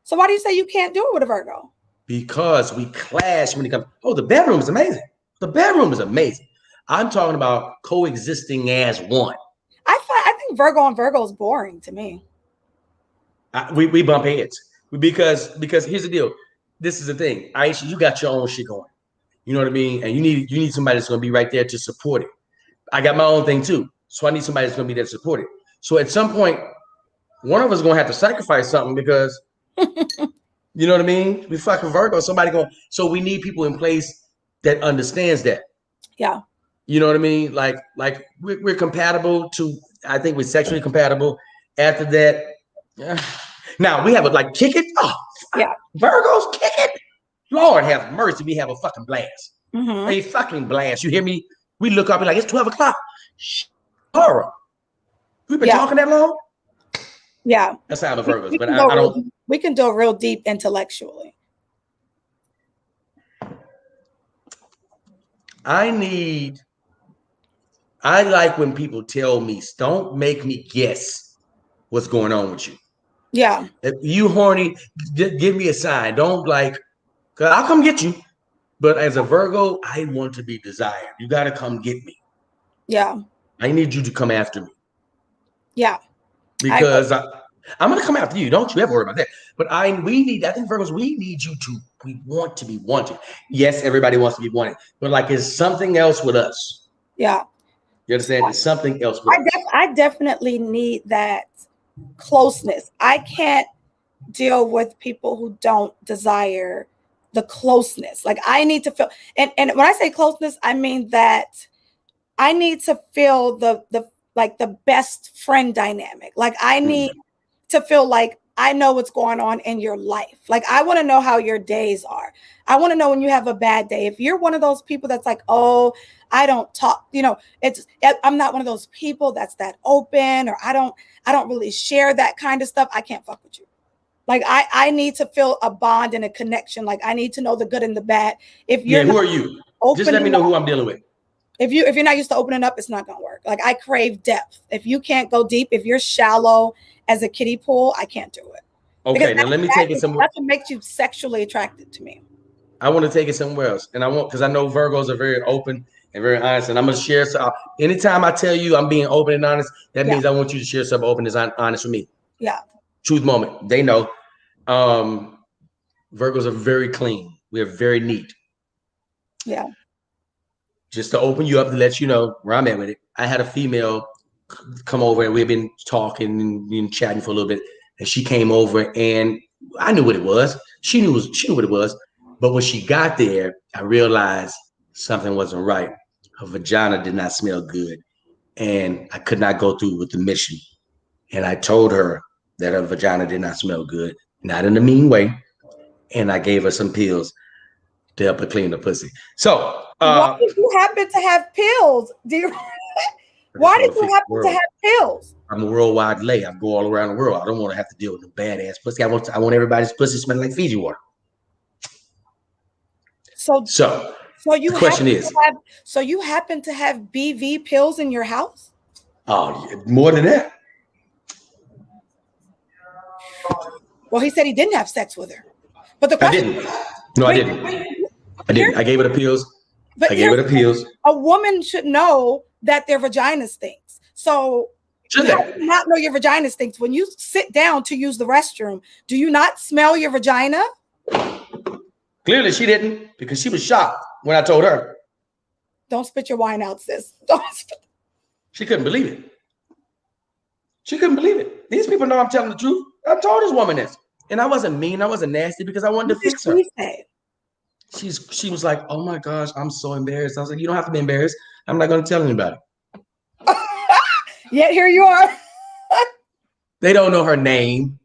So why do you say you can't do it with a Virgo? Because we clash when it comes. Oh, the bedroom is amazing. The bedroom is amazing. I'm talking about coexisting as one. I think Virgo on Virgo is boring to me. We bump heads because here's the deal. This is the thing, Aisha. You got your own shit going. You know what I mean? And you need somebody that's going to be right there to support it. I got my own thing too, so I need somebody that's going to be there to support it. So at some point, one of us is going to have to sacrifice something because you know what I mean? We fucking Virgo. So we need people in place that understands that. Yeah. You know what I mean? Like we're compatible to. I think we're sexually compatible. After that, now we have a like kick it. Oh, Yeah. Virgos kick it. Lord have mercy. We have a fucking blast. Mm-hmm. A fucking blast. You hear me? We look up and like it's 12 o'clock. Horror. We've been talking that long. Yeah. That's how the Virgos. But I don't. We can go real deep intellectually. I like when people tell me, don't make me guess what's going on with you. Yeah. If you horny, give me a sign. Don't like, cause I'll come get you. But as a Virgo, I want to be desired. You got to come get me. Yeah. I need you to come after me. Yeah. Because I'm going to come after you. Don't you ever worry about that. But I think Virgos, we need you to, we want to be wanted. Yes, everybody wants to be wanted. But like, it's something else with us. Yeah. You understand? It's something else with us. I definitely need that closeness. I can't deal with people who don't desire the closeness. Like I need to feel, and when I say closeness, I mean that I need to feel the best friend dynamic. Like I need to feel like I know what's going on in your life. Like I want to know how your days are. I want to know when you have a bad day. If you're one of those people that's like, oh, I don't talk, I'm not one of those people that's that open, or I don't really share that kind of stuff. I can't fuck with you. Like I need to feel a bond and a connection. Like I need to know the good and the bad. If you're who are you? Just let me know who I'm dealing with. If you're not used to opening up, it's not gonna work. Like I crave depth. If you can't go deep, if you're shallow as a kiddie pool, I can't do it. Okay, now let me take it somewhere. That's what makes you sexually attracted to me. I want to take it somewhere else, and because I know Virgos are very open and very honest, and I'm gonna share. So anytime I tell you I'm being open and honest, that means I want you to share something open and honest with me. Yeah. Truth moment. They know. Virgos are very clean. We are very neat. Yeah. Just to open you up to let you know where I'm at with it. I had a female come over and we've been talking and chatting for a little bit, and she came over and I knew what it was. She knew what it was. But when she got there, I realized something wasn't right. Her vagina did not smell good, and I could not go through with the mission. And I told her that her vagina did not smell good, not in a mean way. And I gave her some pills to help her clean the pussy. So why did you happen to have pills? Why did you happen to have pills? I'm a worldwide lay. I go all around the world. I don't want to have to deal with the badass pussy. I want everybody's pussy smelling like Fiji water. So you the question is, so you happen to have BV pills in your house? Oh, more than that. Well, he said he didn't have sex with her. But the question, I didn't. No, I didn't. I gave her the pills. But I gave her the pills. A woman should know that their vagina stinks. So should how do you not know your vagina stinks? When you sit down to use the restroom, do you not smell your vagina? Clearly she didn't, because she was shocked when I told her. Don't spit your wine out, sis. She couldn't believe it. She couldn't believe it. These people know I'm telling the truth. I told this woman this. And I wasn't mean. I wasn't nasty, because I wanted to fix her. She was like, oh my gosh, I'm so embarrassed. I was like, you don't have to be embarrassed. I'm not going to tell anybody. Yet here you are. They don't know her name.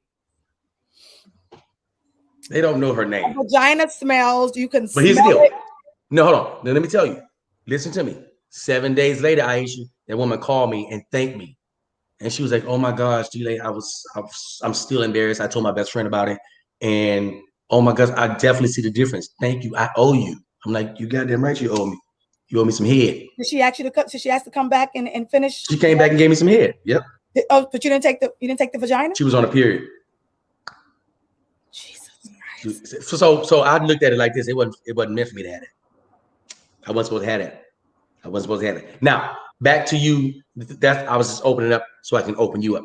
They don't know her name. A vagina smells. You can But here's the deal. No, hold on. Now, let me tell you. Listen to me. 7 days later, Aisha, that woman called me and thanked me. And she was like, oh my gosh, G-Lay, I'm still embarrassed. I told my best friend about it. And oh my gosh, I definitely see the difference. Thank you. I owe you. I'm like, you goddamn right, you owe me. You owe me some head. Did she ask you to cut? So she asked to come back and finish? She came back and gave me some head. Yep. But you didn't take the vagina? She was on a period. Jesus Christ. So I looked at it like this. It wasn't meant for me to have it. I wasn't supposed to have it. Now, back to you. I was just opening up so I can open you up.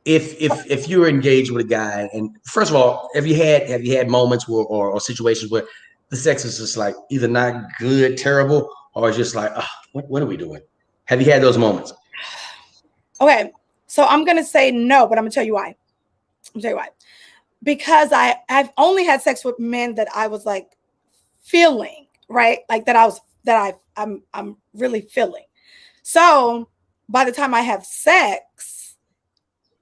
If you're engaged with a guy, and first of all, have you had moments where or situations where the sex is just like either not good, terrible, or just like, what are we doing? Have you had those moments? Okay, so I'm gonna say no, but I'm gonna tell you why. Because I've only had sex with men that I was like feeling, right? Like that that I'm really feeling. So by the time I have sex,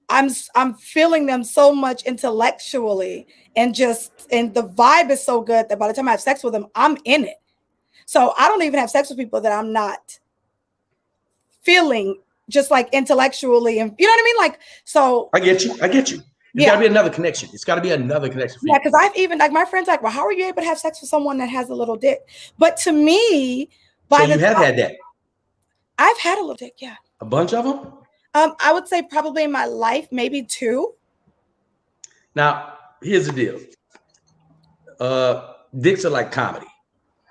I'm feeling them so much intellectually, and the vibe is so good that by the time I have sex with them, I'm in it. So I don't even have sex with people that I'm not feeling just like intellectually, and you know what I mean? Like, so I get you. It's got to be another connection. It's got to be another connection. Yeah, because I've even, like, my friends like, well, how are you able to have sex with someone that has a little dick? But to me, so you have had that. I've had a little dick, yeah. A bunch of them? I would say probably in my life, maybe 2. Now, here's the deal. Dicks are like comedy.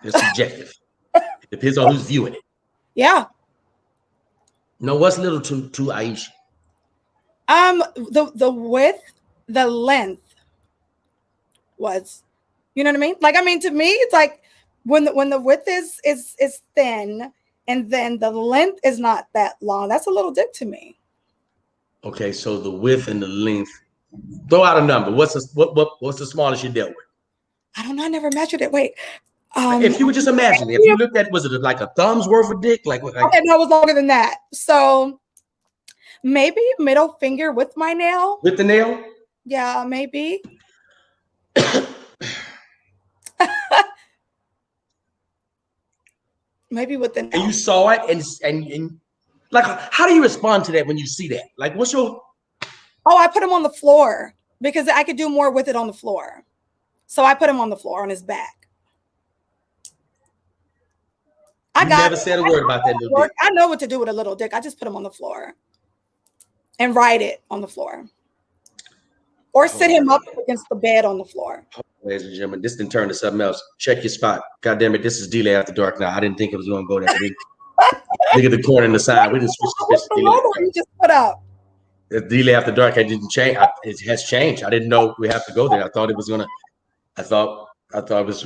They're subjective. Depends on who's viewing it. Yeah. No, what's little to Aisha? The width, the length was, you know what I mean? Like, I mean, to me, it's like when the width is thin, and then the length is not that long. That's a little dick to me. Okay, so the width and the length. Throw out a number. What's the smallest you dealt with? I don't know. I never measured it. Wait. If you would just imagine, if you looked at, was it like a thumb's worth of dick? Like okay, no, it was longer than that. So maybe middle finger with my nail. With the nail? Yeah, maybe. Maybe with the nail. And you saw it, and like, how do you respond to that when you see that? Like, what's your? Oh, I put him on the floor because I could do more with it on the floor. So I put him on the floor on his back. You never said a word about that little dick. I know what to do with a little dick. I just put him on the floor and ride it on the floor, or sit him up against the bed on the floor. Ladies and gentlemen, this didn't turn to something else. Check your spot. God damn it, this is Delay After Dark now. I didn't think it was going to go there. Look at the corner in the side. We didn't switch What's the logo you just put up? The Delay After Dark, I didn't change. It has changed. I didn't know we have to go there. I thought it was gonna. I thought it was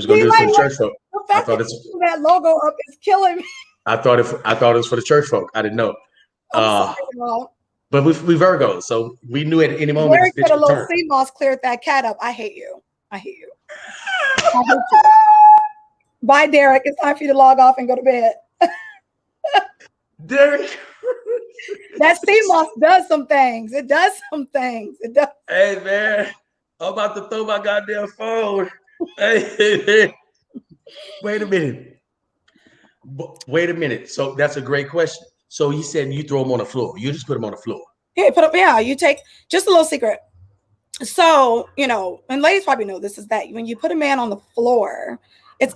gonna do it for the church folk. I thought that logo up is killing me. I thought it was for the church folk. I didn't know. But we Virgos, so we knew at any moment. Derek put a little sea moss cleared that cat up. I hate you. I hate you. Bye, Derek. It's time for you to log off and go to bed. Derek. That sea moss does some things. It does some things. It does. Hey, man. I'm about to throw my goddamn phone. Hey. Wait a minute. So that's a great question. So he said you throw them on the floor. You just put them on the floor. Yeah, you take just a little secret. So, and ladies probably know this, is that when you put a man on the floor, it's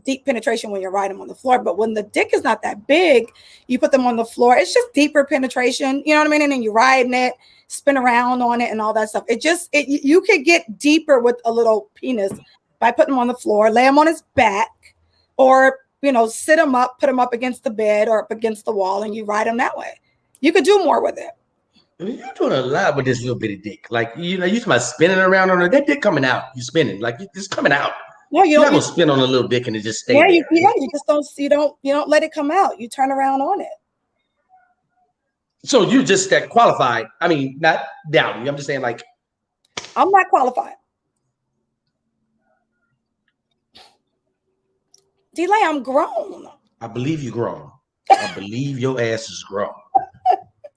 deep penetration when you ride him on the floor. But when the dick is not that big, you put them on the floor. It's just deeper penetration. You know what I mean? And then you riding it, spin around on it and all that stuff. You could get deeper with a little penis by putting him on the floor, lay him on his back, or, sit him up, put him up against the bed or up against the wall, and you ride him that way. You could do more with it. You're doing a lot with this little bitty dick. Like, you're talking about spinning around on it. That dick coming out. You spinning. Like, it's coming out. No, you're not gonna spin on a little dick and it just stay. You just don't let it come out. You turn around on it. So you just that qualified. I mean, not doubting you. I'm just saying, like, I'm not qualified. Delay, I'm grown. I believe you're grown. I believe your ass is grown.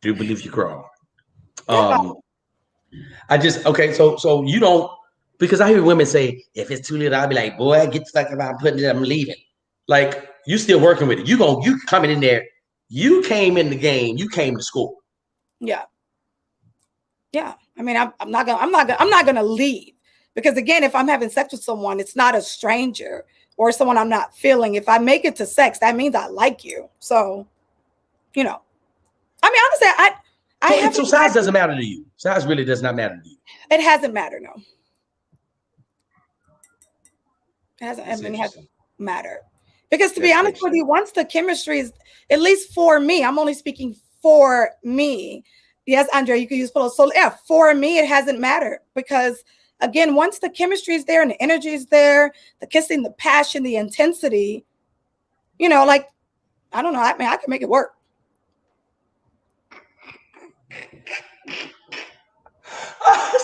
Do believe you're grown. So you don't, because I hear women say, if it's too little, I'll be like, boy, get the fuck about putting it, I'm leaving. Like, you still working with it. You coming in there. You came in the game. You came to school. Yeah. Yeah. I mean, I'm not gonna leave, because again, if I'm having sex with someone, it's not a stranger or someone I'm not feeling. If I make it to sex, that means I like you. So, I mean, honestly, so size doesn't matter to you. Size really does not matter to you. It hasn't mattered, no. It hasn't mattered. Because to be honest with you, once the chemistry is, at least for me, I'm only speaking for me. Yes, Andre, you can use pillows. So yeah, for me, it hasn't mattered, because again, once the chemistry is there and the energy is there, the kissing, the passion, the intensity, like, I don't know. I mean, I can make it work.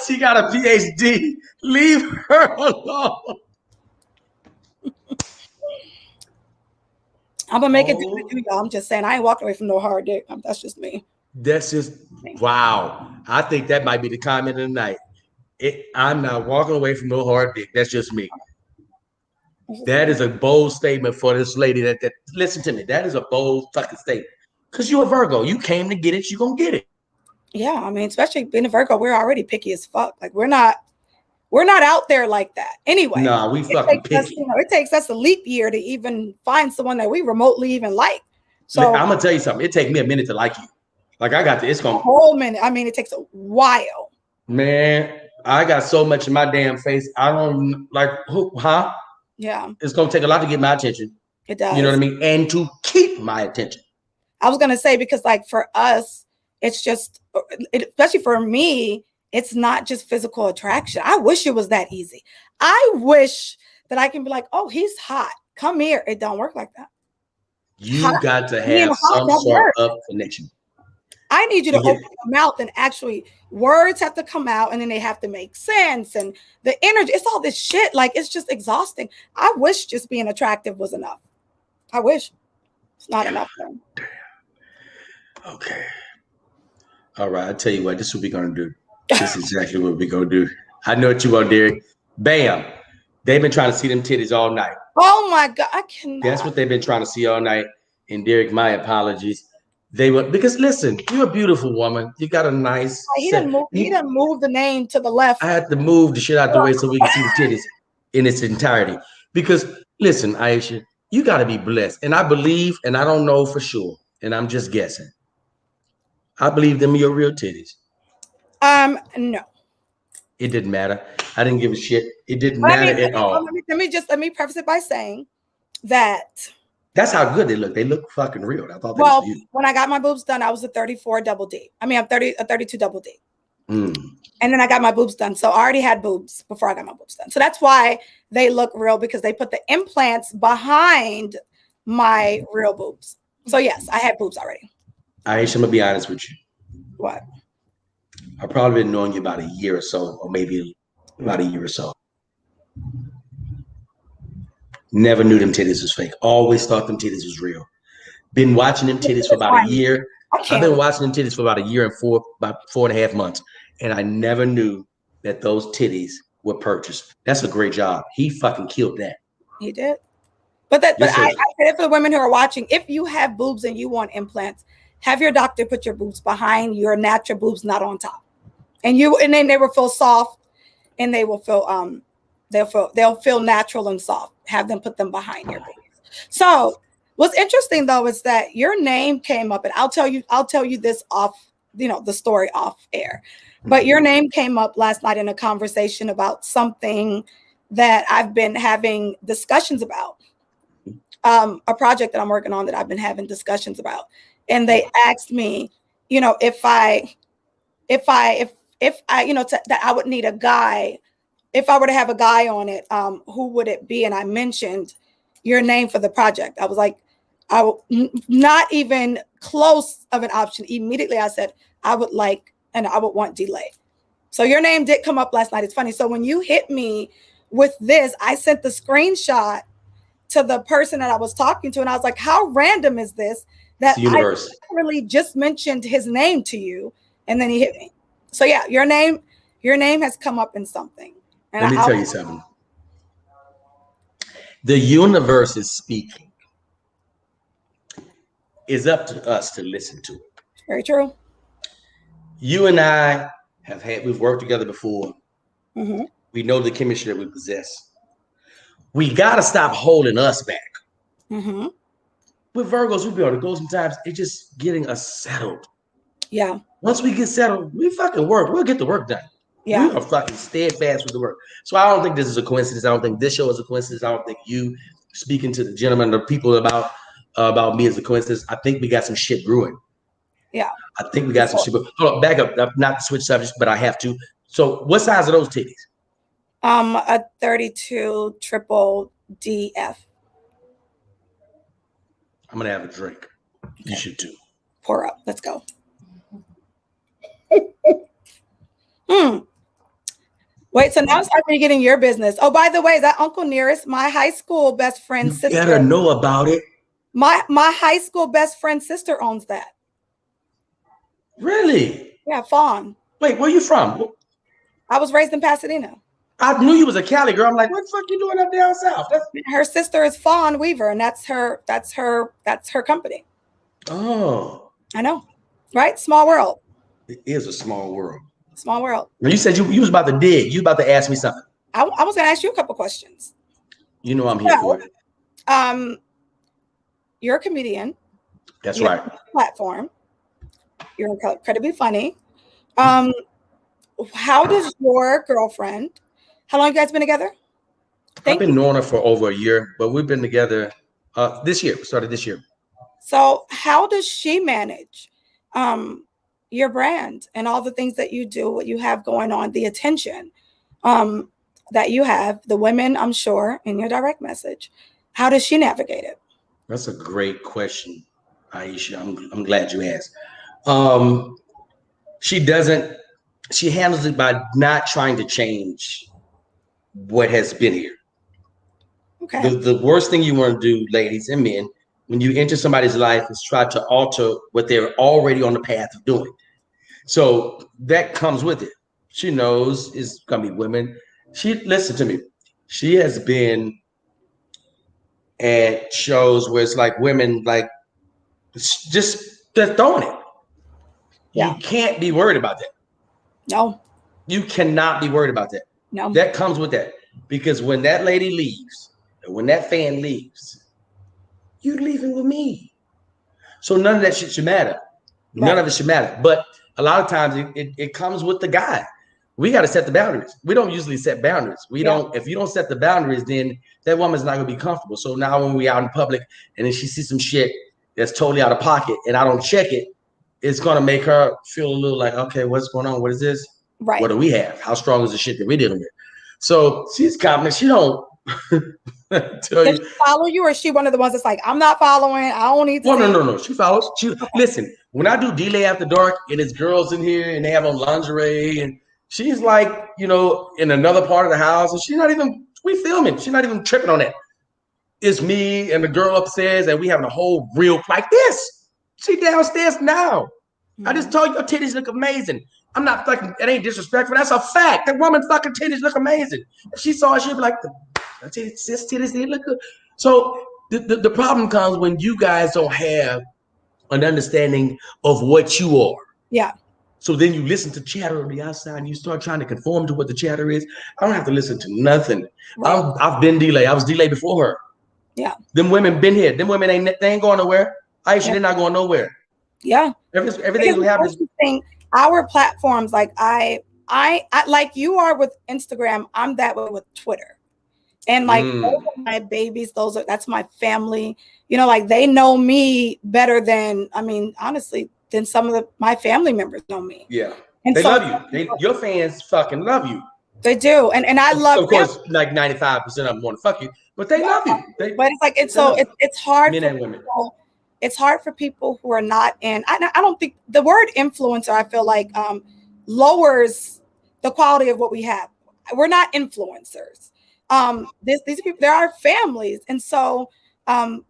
She got a PhD. Leave her alone. I'm gonna make it do with you, y'all. I'm just saying, I ain't walking away from no hard dick. That's just me. That's just wow. I think that might be the comment of the night. I'm not walking away from no hard dick. That's just me. That is a bold statement for this lady. That listen to me. That is a bold fucking statement. Because you're a Virgo. You came to get it. You're gonna get it. Yeah, I mean, especially being a Virgo, we're already picky as fuck. Like we're not out there like that. Anyway, nah, we fucking picky. It takes us a leap year to even find someone that we remotely even like. So I'm gonna tell you something. It takes me a minute to like you. Like I got this. It's gonna a whole minute. I mean, it takes a while. Man, I got so much in my damn face. I don't like who, huh? Yeah. It's gonna take a lot to get my attention. It does. You know what I mean? And to keep my attention. I was gonna say, because like for us, it's just, especially for me, it's not just physical attraction. I wish it was that easy. I wish that I can be like, oh, he's hot. Come here. It don't work like that. You got to have some sort of connection. I need you to open your mouth and actually words have to come out and then they have to make sense. And the energy, it's all this shit. Like, it's just exhausting. I wish just being attractive was enough. I wish it's not enough. Though. Okay. All right. I'll tell you what, this is what we're going to do. This is exactly what we're going to do. I know what you want, Derek. Bam. They've been trying to see them titties all night. Oh my God. I cannot. That's what they've been trying to see all night. And Derek, my apologies. They were, because listen, you're a beautiful woman. You got a nice. He didn't move the name to the left. I had to move the shit out the way so we can see the titties in its entirety. Because listen, Aisha, you got to be blessed. And I believe, and I don't know for sure, and I'm just guessing. I believe them are your real titties. No. It didn't matter. I didn't give a shit. It didn't matter at all. Let me preface it by saying that. That's how good they look. They look fucking real. I thought they was beautiful. When I got my boobs done, I was a 34 double D. I mean, I'm a 32 double D. And then I got my boobs done. So I already had boobs before I got my boobs done. So that's why they look real, because they put the implants behind my real boobs. So yes, I had boobs already. Aisha, I'm gonna be honest with you. What? I've probably been knowing you about a year or so, or maybe about a year or so. Never knew them titties was fake. Always thought them titties was real. Been watching them titties for about a year. I've been watching them titties for about a year and about 4.5 months. And I never knew that those titties were purchased. That's a great job. He fucking killed that. He did. But I said for the women who are watching, if you have boobs and you want implants, have your doctor put your boobs behind your natural boobs, not on top. And then they will feel soft, and they will feel they'll feel natural and soft. Have them put them behind your boobs. So what's interesting though is that your name came up, and I'll tell you this off, the story off air. But your name came up last night in a conversation about something that I've been having discussions about. A project that I'm working on that I've been having discussions about. And they asked me, if I that I would need a guy. If I were to have a guy on it, who would it be? And I mentioned your name for the project. I was like, not even close of an option. Immediately I said, I would want delay. So your name did come up last night. It's funny. So when you hit me with this, I sent the screenshot to the person that I was talking to. And I was like, how random is this? That I really just mentioned his name to you. And then he hit me. So yeah, your name has come up in something. And let me tell you something. The universe is speaking. It's up to us to listen to it. Very true. You and I we've worked together before. Mm-hmm. We know the chemistry that we possess. We got to stop holding us back. Mm-hmm. With Virgos, we be able to go sometimes. It's just getting us settled. Yeah. Once we get settled, we fucking work. We'll get the work done. Yeah. We are fucking steadfast with the work. So I don't think this is a coincidence. I don't think this show is a coincidence. I don't think you speaking to the gentleman, the people about me is a coincidence. I think we got some shit brewing. Yeah. I think we got some shit brewing. Hold on, back up. Not to switch subjects, but I have to. So what size are those titties? A 32 triple DF. I'm gonna have a drink. Okay. You should too. Pour up. Let's go. Wait, so now it's time for you getting your business. Oh, by the way, that Uncle Nearest, my high school best friend's sister. You gotta know about it. My high school best friend's sister owns that. Really? Yeah, Fawn. Wait, where you from? I was raised in Pasadena. I knew you was a Cali girl. I'm like, what the fuck you doing up down south? Her sister is Fawn Weaver, and that's her company. Oh. I know. Right? Small world. It is a small world. Small world. When you said you was about to dig, you was about to ask me something. I was gonna ask you a couple questions. You know I'm here for it. You're a comedian. That's you right. have a platform. You're incredibly funny. How does your girlfriend, how long have you guys been together? I've been knowing her for over a year, but we've been together this year. We started this year. So how does she manage your brand and all the things that you do, what you have going on, the attention that you have, the women, I'm sure, in your direct message? How does she navigate it? That's a great question, Aisha. I'm glad you asked. She handles it by not trying to change what has been here. Okay. The worst thing you want to do, ladies and men, when you enter somebody's life is try to alter what they're already on the path of doing. So that comes with it. She knows it's gonna be women. Listen to me. She has been at shows where it's like women like they're throwing it. Yeah. You can't be worried about that. No. You cannot be worried about that. No. That comes with that. Because when that lady leaves, and when that fan leaves, you're leaving with me. So none of that shit should matter. Right. None of it should matter. But a lot of times it comes with the guy. We got to set the boundaries. We don't usually set boundaries. If you don't set the boundaries, then that woman's not gonna be comfortable. So now when we out in public and then she sees some shit that's totally out of pocket and I don't check it, it's gonna make her feel a little like, okay, what's going on? What is this? Right. What do we have? How strong is the shit that we're dealing with? So she's confident. She don't Does she follow you, or is she one of the ones that's like, I'm not following, I don't need to? Well, no. She follows. Listen, when I do delay after dark and it's girls in here and they have on lingerie and she's like, in another part of the house and she's not even, we filming. She's not even tripping on that. It's me and the girl upstairs and we having a whole reel like this. She downstairs now. Mm-hmm. I just told you your titties look amazing. I'm not fucking, it ain't disrespectful. That's a fact. That woman fucking titties look amazing. If she saw it, she'd be like, titties, they look good. So the problem comes when you guys don't have an understanding of what you are. Yeah. So then you listen to chatter on the outside and you start trying to conform to what the chatter is. I don't have to listen to nothing. Right. I've been delayed. I was delayed before her. Yeah. Them women been here. Them women they ain't going nowhere. Aisha, they're not going nowhere. Yeah. Everything will happen. Our platforms, like I like you are with Instagram, I'm that way with Twitter. And like those are my babies, that's my family. Like they know me better than, honestly, than some of my family members know me. Yeah. And they love you. Your fans fucking love you. They do. And I love them. Of course, like 95% of them want to fuck you, but they love you. But it's like it's hard men and women. It's hard for people who are not in. I don't think the word influencer, I feel like lowers the quality of what we have. We're not influencers. These people, there are families. And so a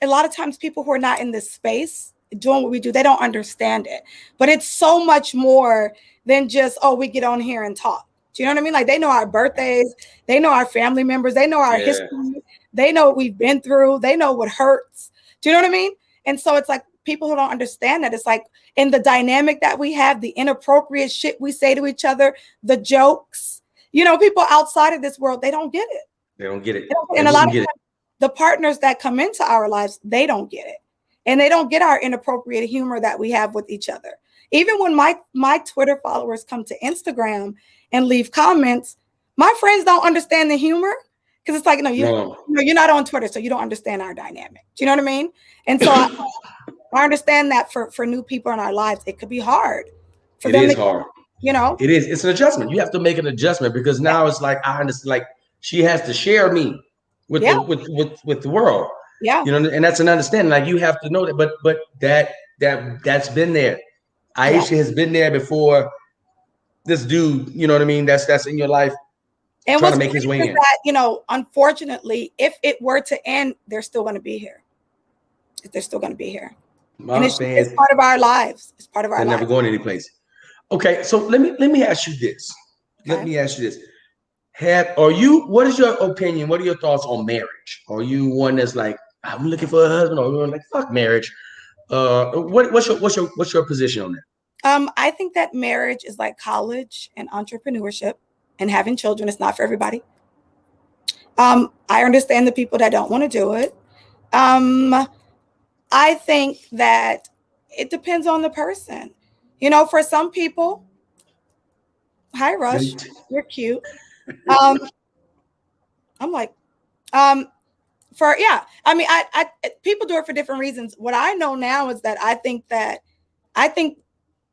lot of times people who are not in this space doing what we do, they don't understand it. But it's so much more than just, we get on here and talk. Do you know what I mean? Like they know our birthdays, they know our family members, they know our history, they know what we've been through, they know what hurts. Do you know what I mean? And so it's like people who don't understand that, it's like in the dynamic that we have, the inappropriate shit we say to each other, the jokes, people outside of this world, they don't get it. They don't get it. And a lot of times, the partners that come into our lives, they don't get it. And they don't get our inappropriate humor that we have with each other. Even when my Twitter followers come to Instagram and leave comments, my friends don't understand the humor. Because it's like, you're not on Twitter, so you don't understand our dynamic. Do you know what I mean? And so I understand that for new people in our lives, it could be hard. It is hard. It is. It's an adjustment. You have to make an adjustment because now it's like, I understand, like she has to share me with the world. Yeah. And that's an understanding. Like you have to know that, but that's been there. Aisha has been there before this dude, you know what I mean? That's in your life. And trying to make his way in. That, unfortunately, if it were to end, they're still going to be here. they're still going to be here. My And it's part of our lives. It's part of our they're lives. never going anyplace. Okay, so let me ask you this. Okay. Let me ask you this. What is your opinion? What are your thoughts on marriage? Are you one that's like, I'm looking for a husband, or you're like, fuck marriage? What's your position on that? I think that marriage is like college and entrepreneurship and having children. It's not for everybody. I understand the people that don't want to do it. I think that it depends on the person. You know, for some people, hi Rush, you're cute. I'm like, I mean, I people do it for different reasons. What I know now is that I think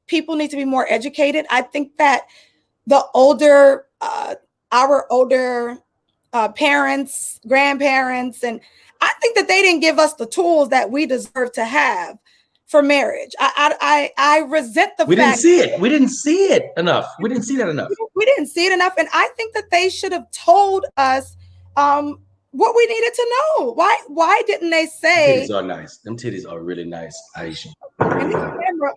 people need to be more educated. I think that the older, our older parents, grandparents, and I think that they didn't give us the tools that we deserve to have for marriage. I resent the fact we didn't see it. We didn't see it enough. We didn't see that enough. We didn't see it enough, and I think that they should have told us what we needed to know. Why didn't they say? Titties are nice. Them titties are really nice, Aisha. And this camera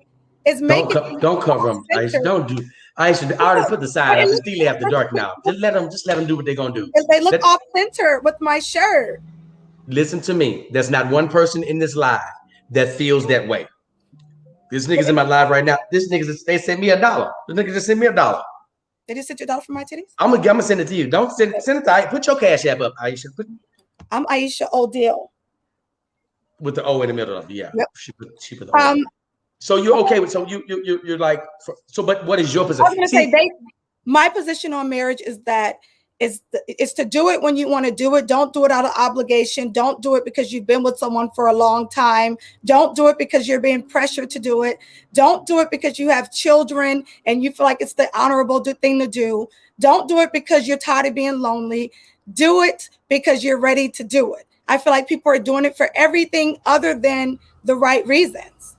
is making don't cover them, Aisha. Don't do. Aisha, I already put the sign up. It's still after dark now. Just let them do what they're gonna do. They look off center with my shirt. Listen to me. There's not one person in this live that feels that way. This nigga's in my live right now. They sent me $1. The nigga just sent me $1. They just sent you $1 for my titties? I'm gonna send it to you. Don't send it to Aisha. Put your Cash App up, Aisha. I'm Aisha O'Deal. With the O in the middle. Yeah. Yep. She put the O. So you're okay with you're like but what is your position? I was gonna say my position on marriage is that is to do it when you want to do it. Don't do it out of obligation. Don't do it because you've been with someone for a long time. Don't do it because you're being pressured to do it. Don't do it because you have children and you feel like it's the honorable thing to do. Don't do it because you're tired of being lonely. Do it because you're ready to do it. I feel like people are doing it for everything other than the right reasons.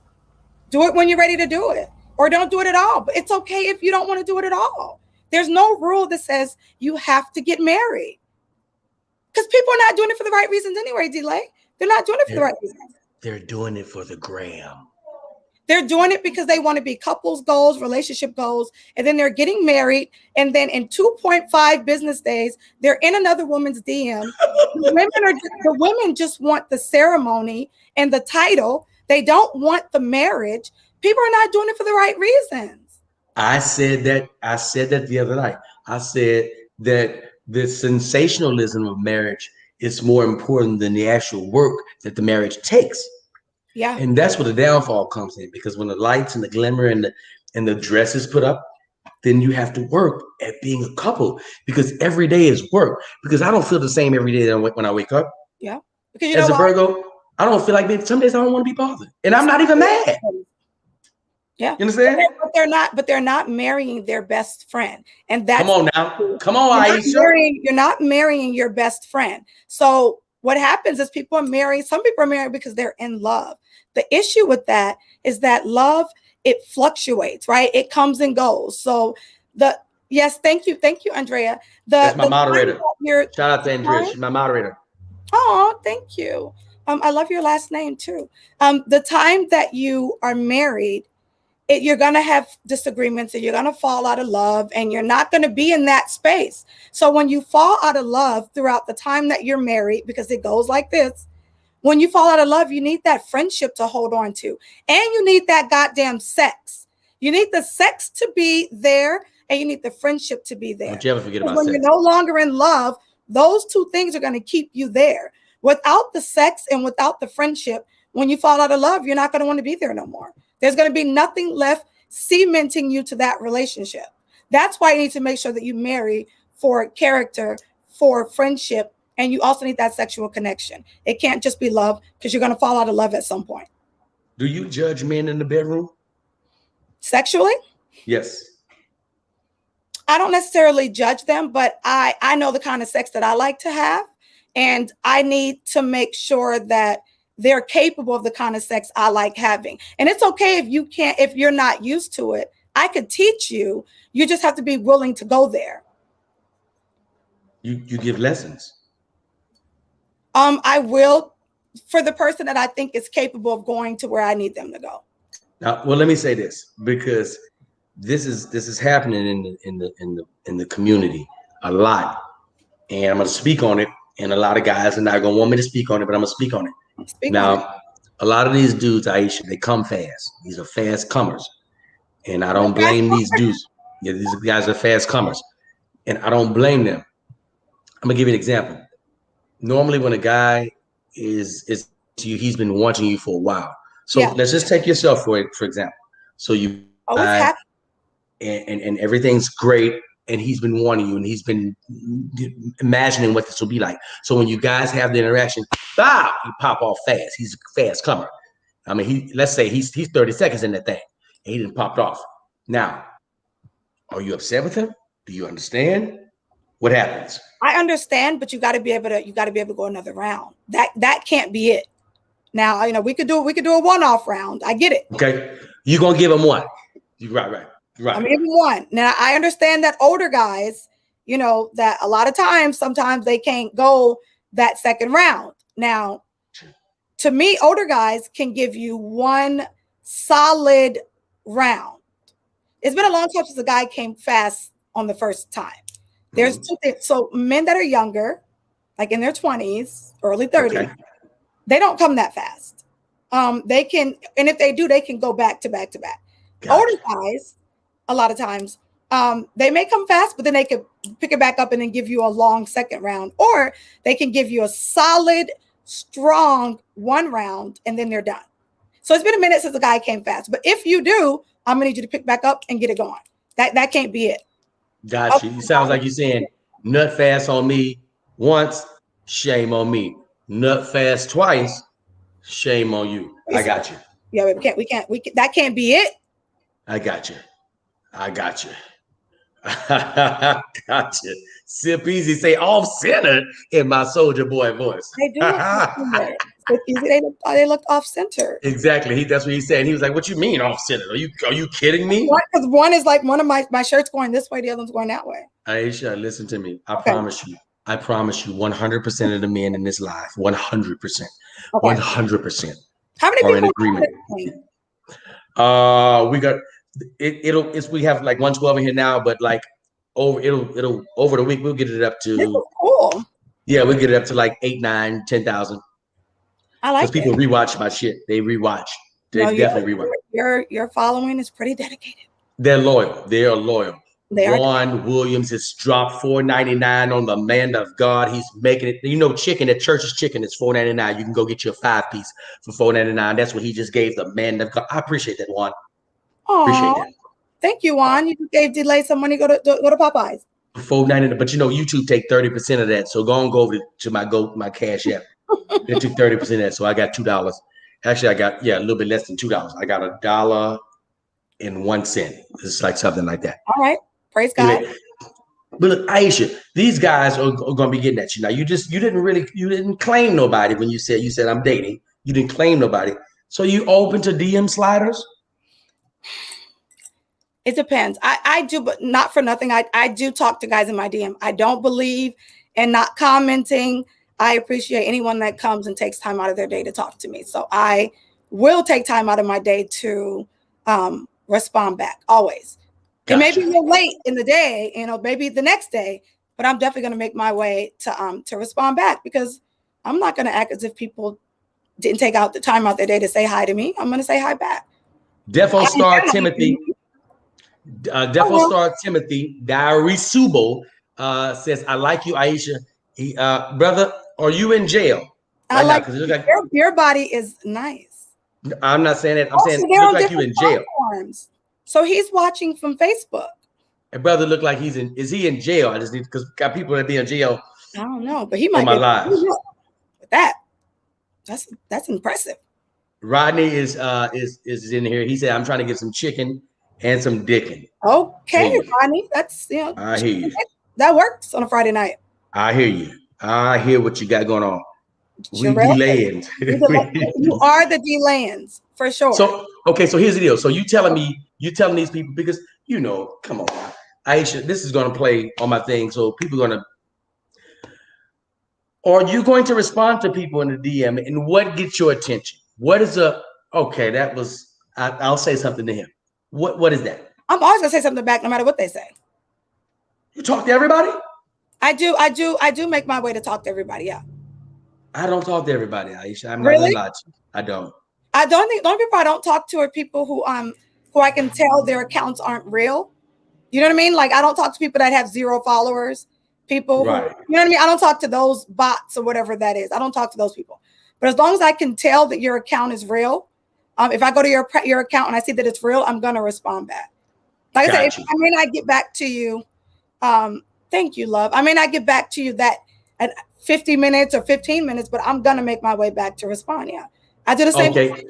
Do it when you're ready to do it, or don't do it at all. But it's okay if you don't want to do it at all. There's no rule that says you have to get married, because people are not doing it for the right reasons anyway, Delay. They're not doing it for the right reasons. They're doing it for the gram. They're doing it because they want to be couples goals, relationship goals, and then they're getting married. And then in 2.5 business days, they're in another woman's DM. The women just want the ceremony and the title. They don't want the marriage. People are not doing it for the right reasons. I said that the other night. I said that the sensationalism of marriage is more important than the actual work that the marriage takes. Yeah. And that's where the downfall comes in, because when the lights and the glimmer and the dress is put up, then you have to work at being a couple, because every day is work. Because I don't feel the same every day when I wake up. Yeah. Because as a Virgo, I don't feel like some days I don't want to be bothered. And I'm not even mad. Yeah. You understand? But they're not marrying their best friend. And that's come on, Aisha. You're not marrying your best friend. So what happens is some people are married because they're in love. The issue with that is that love, it fluctuates, right? It comes and goes. So yes, thank you, Andrea. That's my moderator. Shout out to Andrea. She's my moderator. Oh, thank you. I love your last name too. The time that you are married, you're going to have disagreements and you're going to fall out of love, and you're not going to be in that space. So when you fall out of love throughout the time that you're married, because it goes like this, when you fall out of love, you need that friendship to hold on to, and you need that goddamn sex. You need the sex to be there, and you need the friendship to be there. Don't you ever forget about when sex. You're no longer in love, those two things are going to keep you there. Without the sex and without the friendship, when you fall out of love, you're not going to want to be there no more. There's going to be nothing left cementing you to that relationship. That's why you need to make sure that you marry for character, for friendship, and you also need that sexual connection. It can't just be love, because you're going to fall out of love at some point. Do you judge men in the bedroom? Sexually? Yes. I don't necessarily judge them, but I know the kind of sex that I like to have, and I need to make sure that they're capable of the kind of sex I like having. And it's okay if you're not used to it. I could teach you. You just have to be willing to go there. You give lessons. I will for the person that I think is capable of going to where I need them to go. Now, well, let me say this, because this is happening in the community a lot, and I'm going to speak on it. And a lot of guys are not going to want me to speak on it, but I'm going to speak on it. Speak now. on it. A lot of these dudes, Aisha, they come fast. These are fast comers, and I don't blame these dudes. Yeah, these guys are fast comers, and I don't blame them. I'm gonna give you an example. Normally, when a guy is to you, he's been wanting you for a while. So let's just take yourself for example. So you and everything's great, and he's been wanting you, and he's been imagining what this will be like. So when you guys have the interaction, he pop off fast. He's a fast comer. I mean, let's say he's 30 seconds in that thing, and he didn't popped off. Now, are you upset with him? Do you understand what happens? I understand, but you got to be able to go another round. That can't be it. Now, you know, we could do a one-off round. I get it. Okay, you're gonna give him one. You're right. I'm giving one. Now, I understand that older guys, you know, that a lot of times, sometimes they can't go that second round. Now, to me, older guys can give you one solid round. It's been a long time since a guy came fast on the first time. There's two things. So men that are younger, like in their 20s, early 30s, they don't come that fast. They can, and if they do, they can go back to back to back. Gotcha. Older guys, a lot of times, they may come fast, but then they could pick it back up and then give you a long second round, or they can give you a solid, strong one round, and then they're done. So it's been a minute since the guy came fast, but if you do, I'm gonna need you to pick back up and get it going. That can't be it. Gotcha. You sounds like you're saying nut fast on me once, shame on me. Nut fast twice, shame on you. I got you. Yeah, we can't. That can't be it. I got you. Gotcha. Sip easy, say off center in my soldier boy voice. They do. They look off center. Exactly. That's what he said. He was like, "What you mean off center? Are you kidding me?" Because one is like one of my shirts going this way, the other one's going that way. Aisha, listen to me. I promise you. 100% of the men in this live, 100%, 100%. How many are people in agreement? We got it. We have like 112 in here now, but like over the week we'll get it up to. This is cool. Yeah, we'll get it up to like 8, 9, 10,000. I like it. People rewatch my shit. They rewatch. They definitely rewatch. Your following is pretty dedicated. They're loyal. They are loyal. Ron Williams has dropped $4.99 on the man of God. He's making it. You know, chicken at Church's Chicken is $4.99. You can go get your 5-piece for $4.99. That's what he just gave the man of God. I appreciate that, Juan. Appreciate that. Thank you, Juan. You gave Delay some money. Go to Popeyes. $4.99. But you know, YouTube take 30% of that. So go over to my Cash App. They took 30% of that. So I got $2. Actually, I got a little bit less than $2. I got $1.01. It's like something like that. All right. Praise God. But look, Aisha, these guys are going to be getting at you. Now, you didn't claim nobody when you said I'm dating. You didn't claim nobody. So you open to DM sliders? It depends. I do, but not for nothing. I do talk to guys in my DM. I don't believe in not commenting. I appreciate anyone that comes and takes time out of their day to talk to me. So I will take time out of my day to respond back, always. Gotcha. It may be a little late in the day, you know, maybe the next day, but I'm definitely going to make my way to respond back, because I'm not going to act as if people didn't take out the time out their day to say hi to me. I'm going to say hi back. Defo Star Timothy, Diary Subo says, "I like you, Aisha. Brother, are you in jail?" I like your body is nice. I'm not saying that. I'm saying you look like you in jail. So he's watching from Facebook. And brother look like is he in jail? I just need, because got people that be in jail. I don't know, but he might be lives. With that. That's impressive. Rodney is in here. He said, "I'm trying to get some chicken and some dicking." Okay, Rodney. That's I hear you. That works on a Friday night. I hear you. I hear what you got going on. We delaying. You are the delayings for sure. So here's the deal. So you telling these people, because you know, come on, Aisha, this is gonna play on my thing. So people are gonna. Or are you going to respond to people in the DM, and what gets your attention? What is okay, that was, I'll say something to him. What is that? I'm always gonna say something back no matter what they say. You talk to everybody? I do make my way to talk to everybody. Yeah. I don't talk to everybody, Aisha. I'm not Really? gonna lie to you. I don't. I don't think the only people I don't talk to are people who I can tell their accounts aren't real. You know what I mean? Like I don't talk to people that have 0 followers. People who, you know what I mean? I don't talk to those bots or whatever that is. I don't talk to those people. But as long as I can tell that your account is real, if I go to your account and I see that it's real, I'm gonna respond back. Like I said, I may not get back to you. Thank you, love. I may not get back to you that at 50 minutes or 15 minutes, but I'm gonna make my way back to respond. Yeah, I do the same. Okay.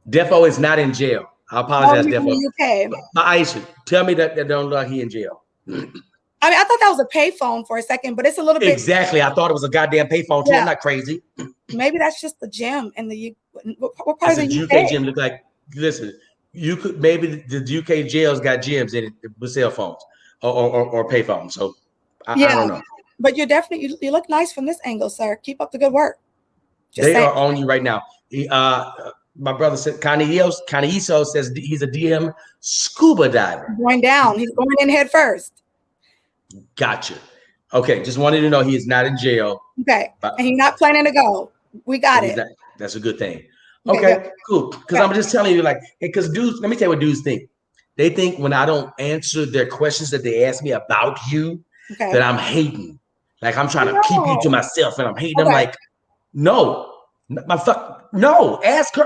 Defo is not in jail. I apologize, Defo. Okay. Aisha, tell me that don't look like he in jail. I mean, I thought that was a payphone for a second, but it's a little bit. Exactly. I thought it was a goddamn payphone too. Yeah. I'm not crazy. Maybe that's just the gym in the what part of the UK gym look like? Listen, you could maybe the UK jails got gyms in it with cell phones or payphones. So I don't know. But you're definitely you look nice from this angle, sir. Keep up the good work. They are on you right now. My brother said Trenyce says he's a DM scuba diver. Going down. He's going in head first. Gotcha. Okay, just wanted to know he is not in jail. Okay, and he's not planning to go. We got it. That's a good thing. Okay, cool. Because I'm just telling you, like, because dudes, let me tell you what dudes think. They think when I don't answer their questions that they ask me about you, that I'm hating. Like I'm trying to keep you to myself, and I'm hating. I'm like, no, no. Ask her.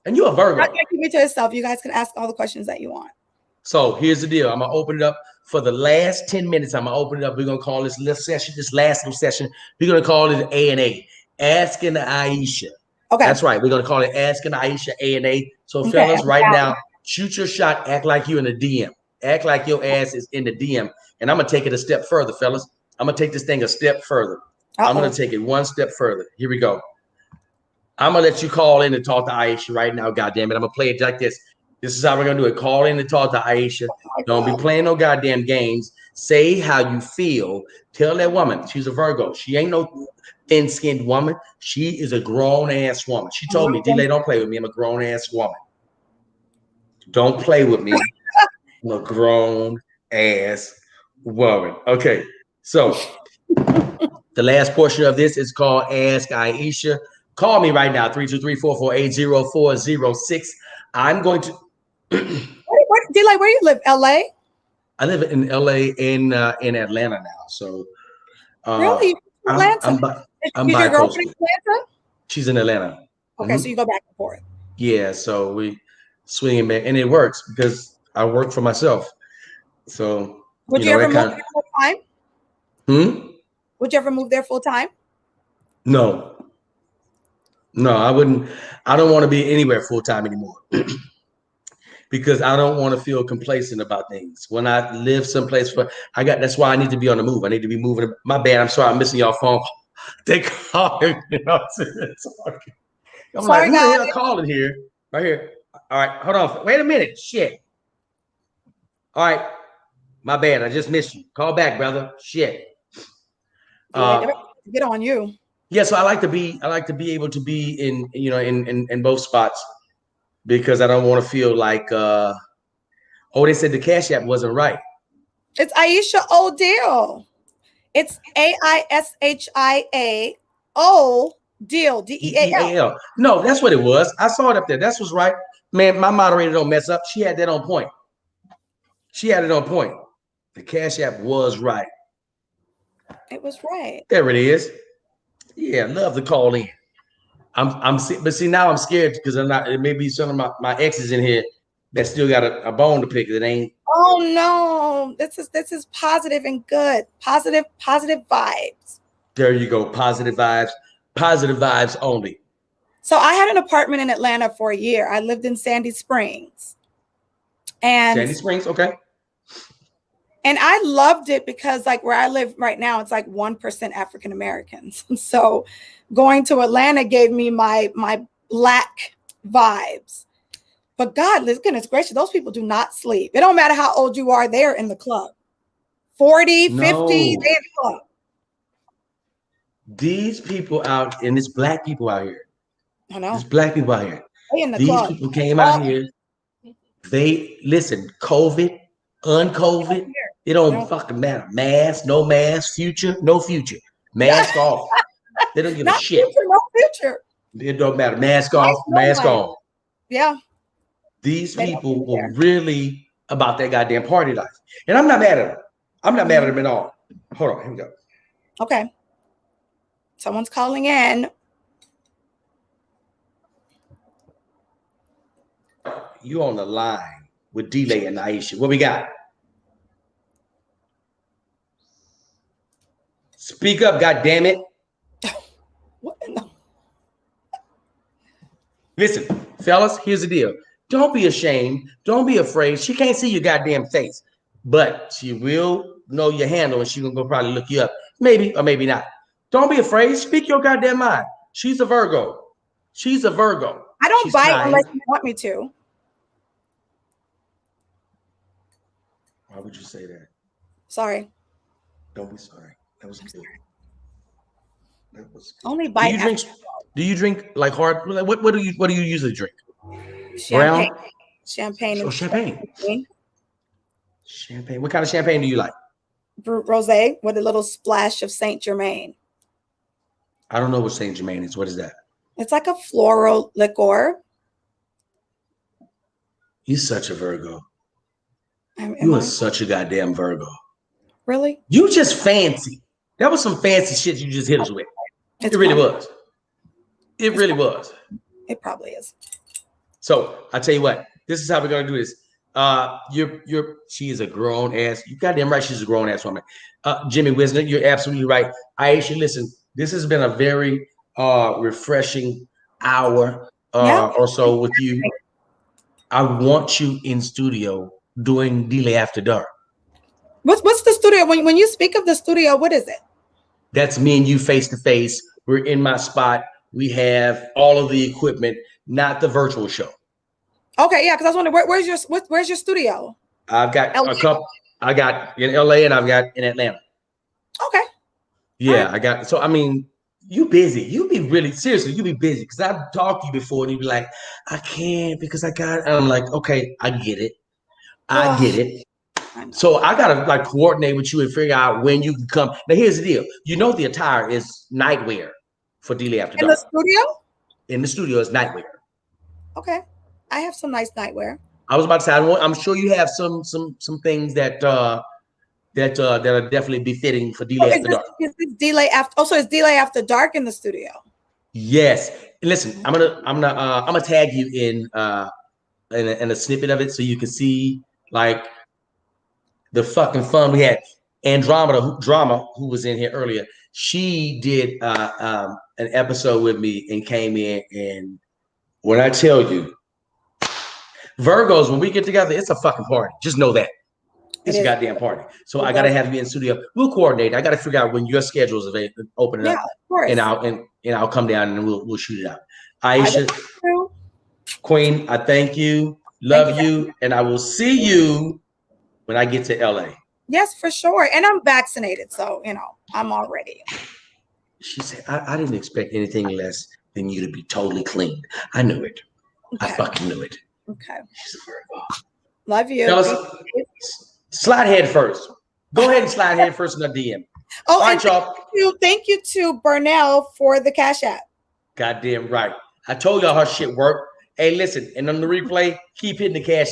And you're a Virgo. I can't keep it to yourself. You guys can ask all the questions that you want. So here's the deal. I'm gonna open it up for the last 10 minutes. I'm gonna open it up. We're gonna call this little session, this last little session. We're gonna call it A&A, Asking Aisha. Okay. That's right. We're gonna call it Asking Aisha A&A. So fellas, right now, shoot your shot. Act like you're in the DM. Act like your ass is in the DM. And I'm gonna take it a step further, fellas. I'm gonna take this thing a step further. I'm gonna take it one step further. Here we go. I'm gonna let you call in and talk to Aisha right now. God damn it. I'm gonna play it like this. This is how we're gonna do it. Call in and talk to Aisha. Don't be playing no goddamn games. Say how you feel. Tell that woman she's a Virgo. She ain't no thin-skinned woman. She is a grown-ass woman. She told me, D-Lay, don't play with me. I'm a grown-ass woman. Don't play with me. I'm a grown-ass woman. Okay, so the last portion of this is called Ask Aisha. Call me right now, 323-448-0406. I'm going to. D-Lay, where you live? LA? I live in LA in Atlanta now. So really? Atlanta? I'm your girlfriend bi-coastal. in Atlanta? She's in Atlanta. Okay, so you go back and forth. Yeah, so we swing back, and it works because I work for myself. So would you ever move there full time? Would you ever move there full time? No, I wouldn't. I don't want to be anywhere full time anymore. Because I don't want to feel complacent about things. When I live someplace that's why I need to be on the move. I need to be moving. My bad. I'm sorry. I'm missing y'all phone. They calling. I'm like, who the hell calling here? Right here. All right. Hold on. Wait a minute. Shit. All right. My bad. I just missed you. Call back, brother. Shit. Get on you. Yeah. So I like to be able to be in both spots. Because I don't want to feel like, they said the Cash App wasn't right. It's Aisha O'Deal. It's AISHIA Deal, DEAL. No, that's what it was. I saw it up there. That's what's right. Man, my moderator don't mess up. She had that on point. The Cash App was right. It was right. There it is. Yeah, love to call in. But see, now I'm scared because it may be some of my exes in here that still got a bone to pick that ain't. Oh no, this is positive and good. Positive vibes. There you go. Positive vibes only. So I had an apartment in Atlanta for a year. I lived in Sandy Springs. Okay. And I loved it because like where I live right now, it's like 1% African Americans. So going to Atlanta gave me my Black vibes. But God, goodness gracious, those people do not sleep. It don't matter how old you are, they're in the club. 40, 50, they're in the club. These people out, and it's black people out here. I know. There's black people out here. They in the These club. people came out here. They listen, COVID, uncovid, it don't fucking matter. Mask, no mask, future, no future. Mask off. They don't give a shit. Future, no future. It don't matter. Mask off, mask on. Yeah. These people were really about that goddamn party life. And I'm not mad at them. I'm not mad at them at all. Hold on, here we go. Okay. Someone's calling in. You on the line with Delay and Aisha. What we got? Speak up, goddammit. What in the? Listen, fellas, here's the deal. Don't be ashamed. Don't be afraid. She can't see your goddamn face, but she will know your handle and she's gonna go probably look you up. Maybe or maybe not. Don't be afraid. Speak your goddamn mind. She's a Virgo. She's a Virgo. I don't She's bite kind. unless you want me to. Why would you say that? Sorry. Don't be sorry. That was good. That was good. Only bite. Do you drink like hard? What do you usually drink? Champagne. Brown? Champagne. Oh, champagne. Champagne. What kind of champagne do you like? Rosé with a little splash of Saint Germain. I don't know what Saint Germain is. What is that? It's like a floral liqueur. You're such a Virgo. You are such a goddamn Virgo. Really? You just fancy. That was some fancy shit you just hit us with. It really was. It really was. It probably is. So I tell you what, this is how we're gonna do this. She is a grown ass. You goddamn right, she's a grown ass woman. Jimmy Wisner, you're absolutely right. Aisha, listen, this has been a very refreshing hour or so with you. I want you in studio doing Delay After Dark. What's the studio? When you speak of the studio, what is it? That's me and you face to face. We're in my spot. We have all of the equipment, not the virtual show. Okay, yeah, because I was wondering where's your studio? I've got LA? a couple. I got in LA and I've got in Atlanta. Okay. Yeah, right. I got. So I mean, you busy. You be really seriously. You be busy because I've talked to you before and you be like, I can't because I got. And I'm like, okay, I get it. I get it. So I gotta like coordinate with you and figure out when you can come. Now here's the deal. You know the attire is nightwear for Delay After Dark. In the studio? In the studio is nightwear. Okay. I have some nice nightwear. I was about to say I'm sure you have some things that are definitely befitting for Delay After Dark. Is this Delay After? Also, it's Delay After Dark in the studio. Yes. Listen, I'm gonna tag you in a snippet of it so you can see like the fucking fun we had. Drama, who was in here earlier, she did an episode with me and came in, and when I tell you, Virgos, when we get together, it's a fucking party. Just know that. It's a goddamn party. So I gotta have you in studio. We'll coordinate. I gotta figure out when your schedule is open up. Of course. And I'll come down and we'll shoot it out. Aisha, Queen, I thank you, love you, and I will see you when I get to LA. Yes, for sure. And I'm vaccinated, so I'm all ready. She said, I didn't expect anything less than you to be totally clean. I knew it. Okay. I fucking knew it. Okay. She's a Virgo. Love you. Fellas, slide head first. Go ahead and slide head first in the DM. Oh, all right, y'all. Thank you to Burnell for the Cash App. Goddamn right. I told y'all her shit worked. Hey, listen, and on the replay, keep hitting the Cash App.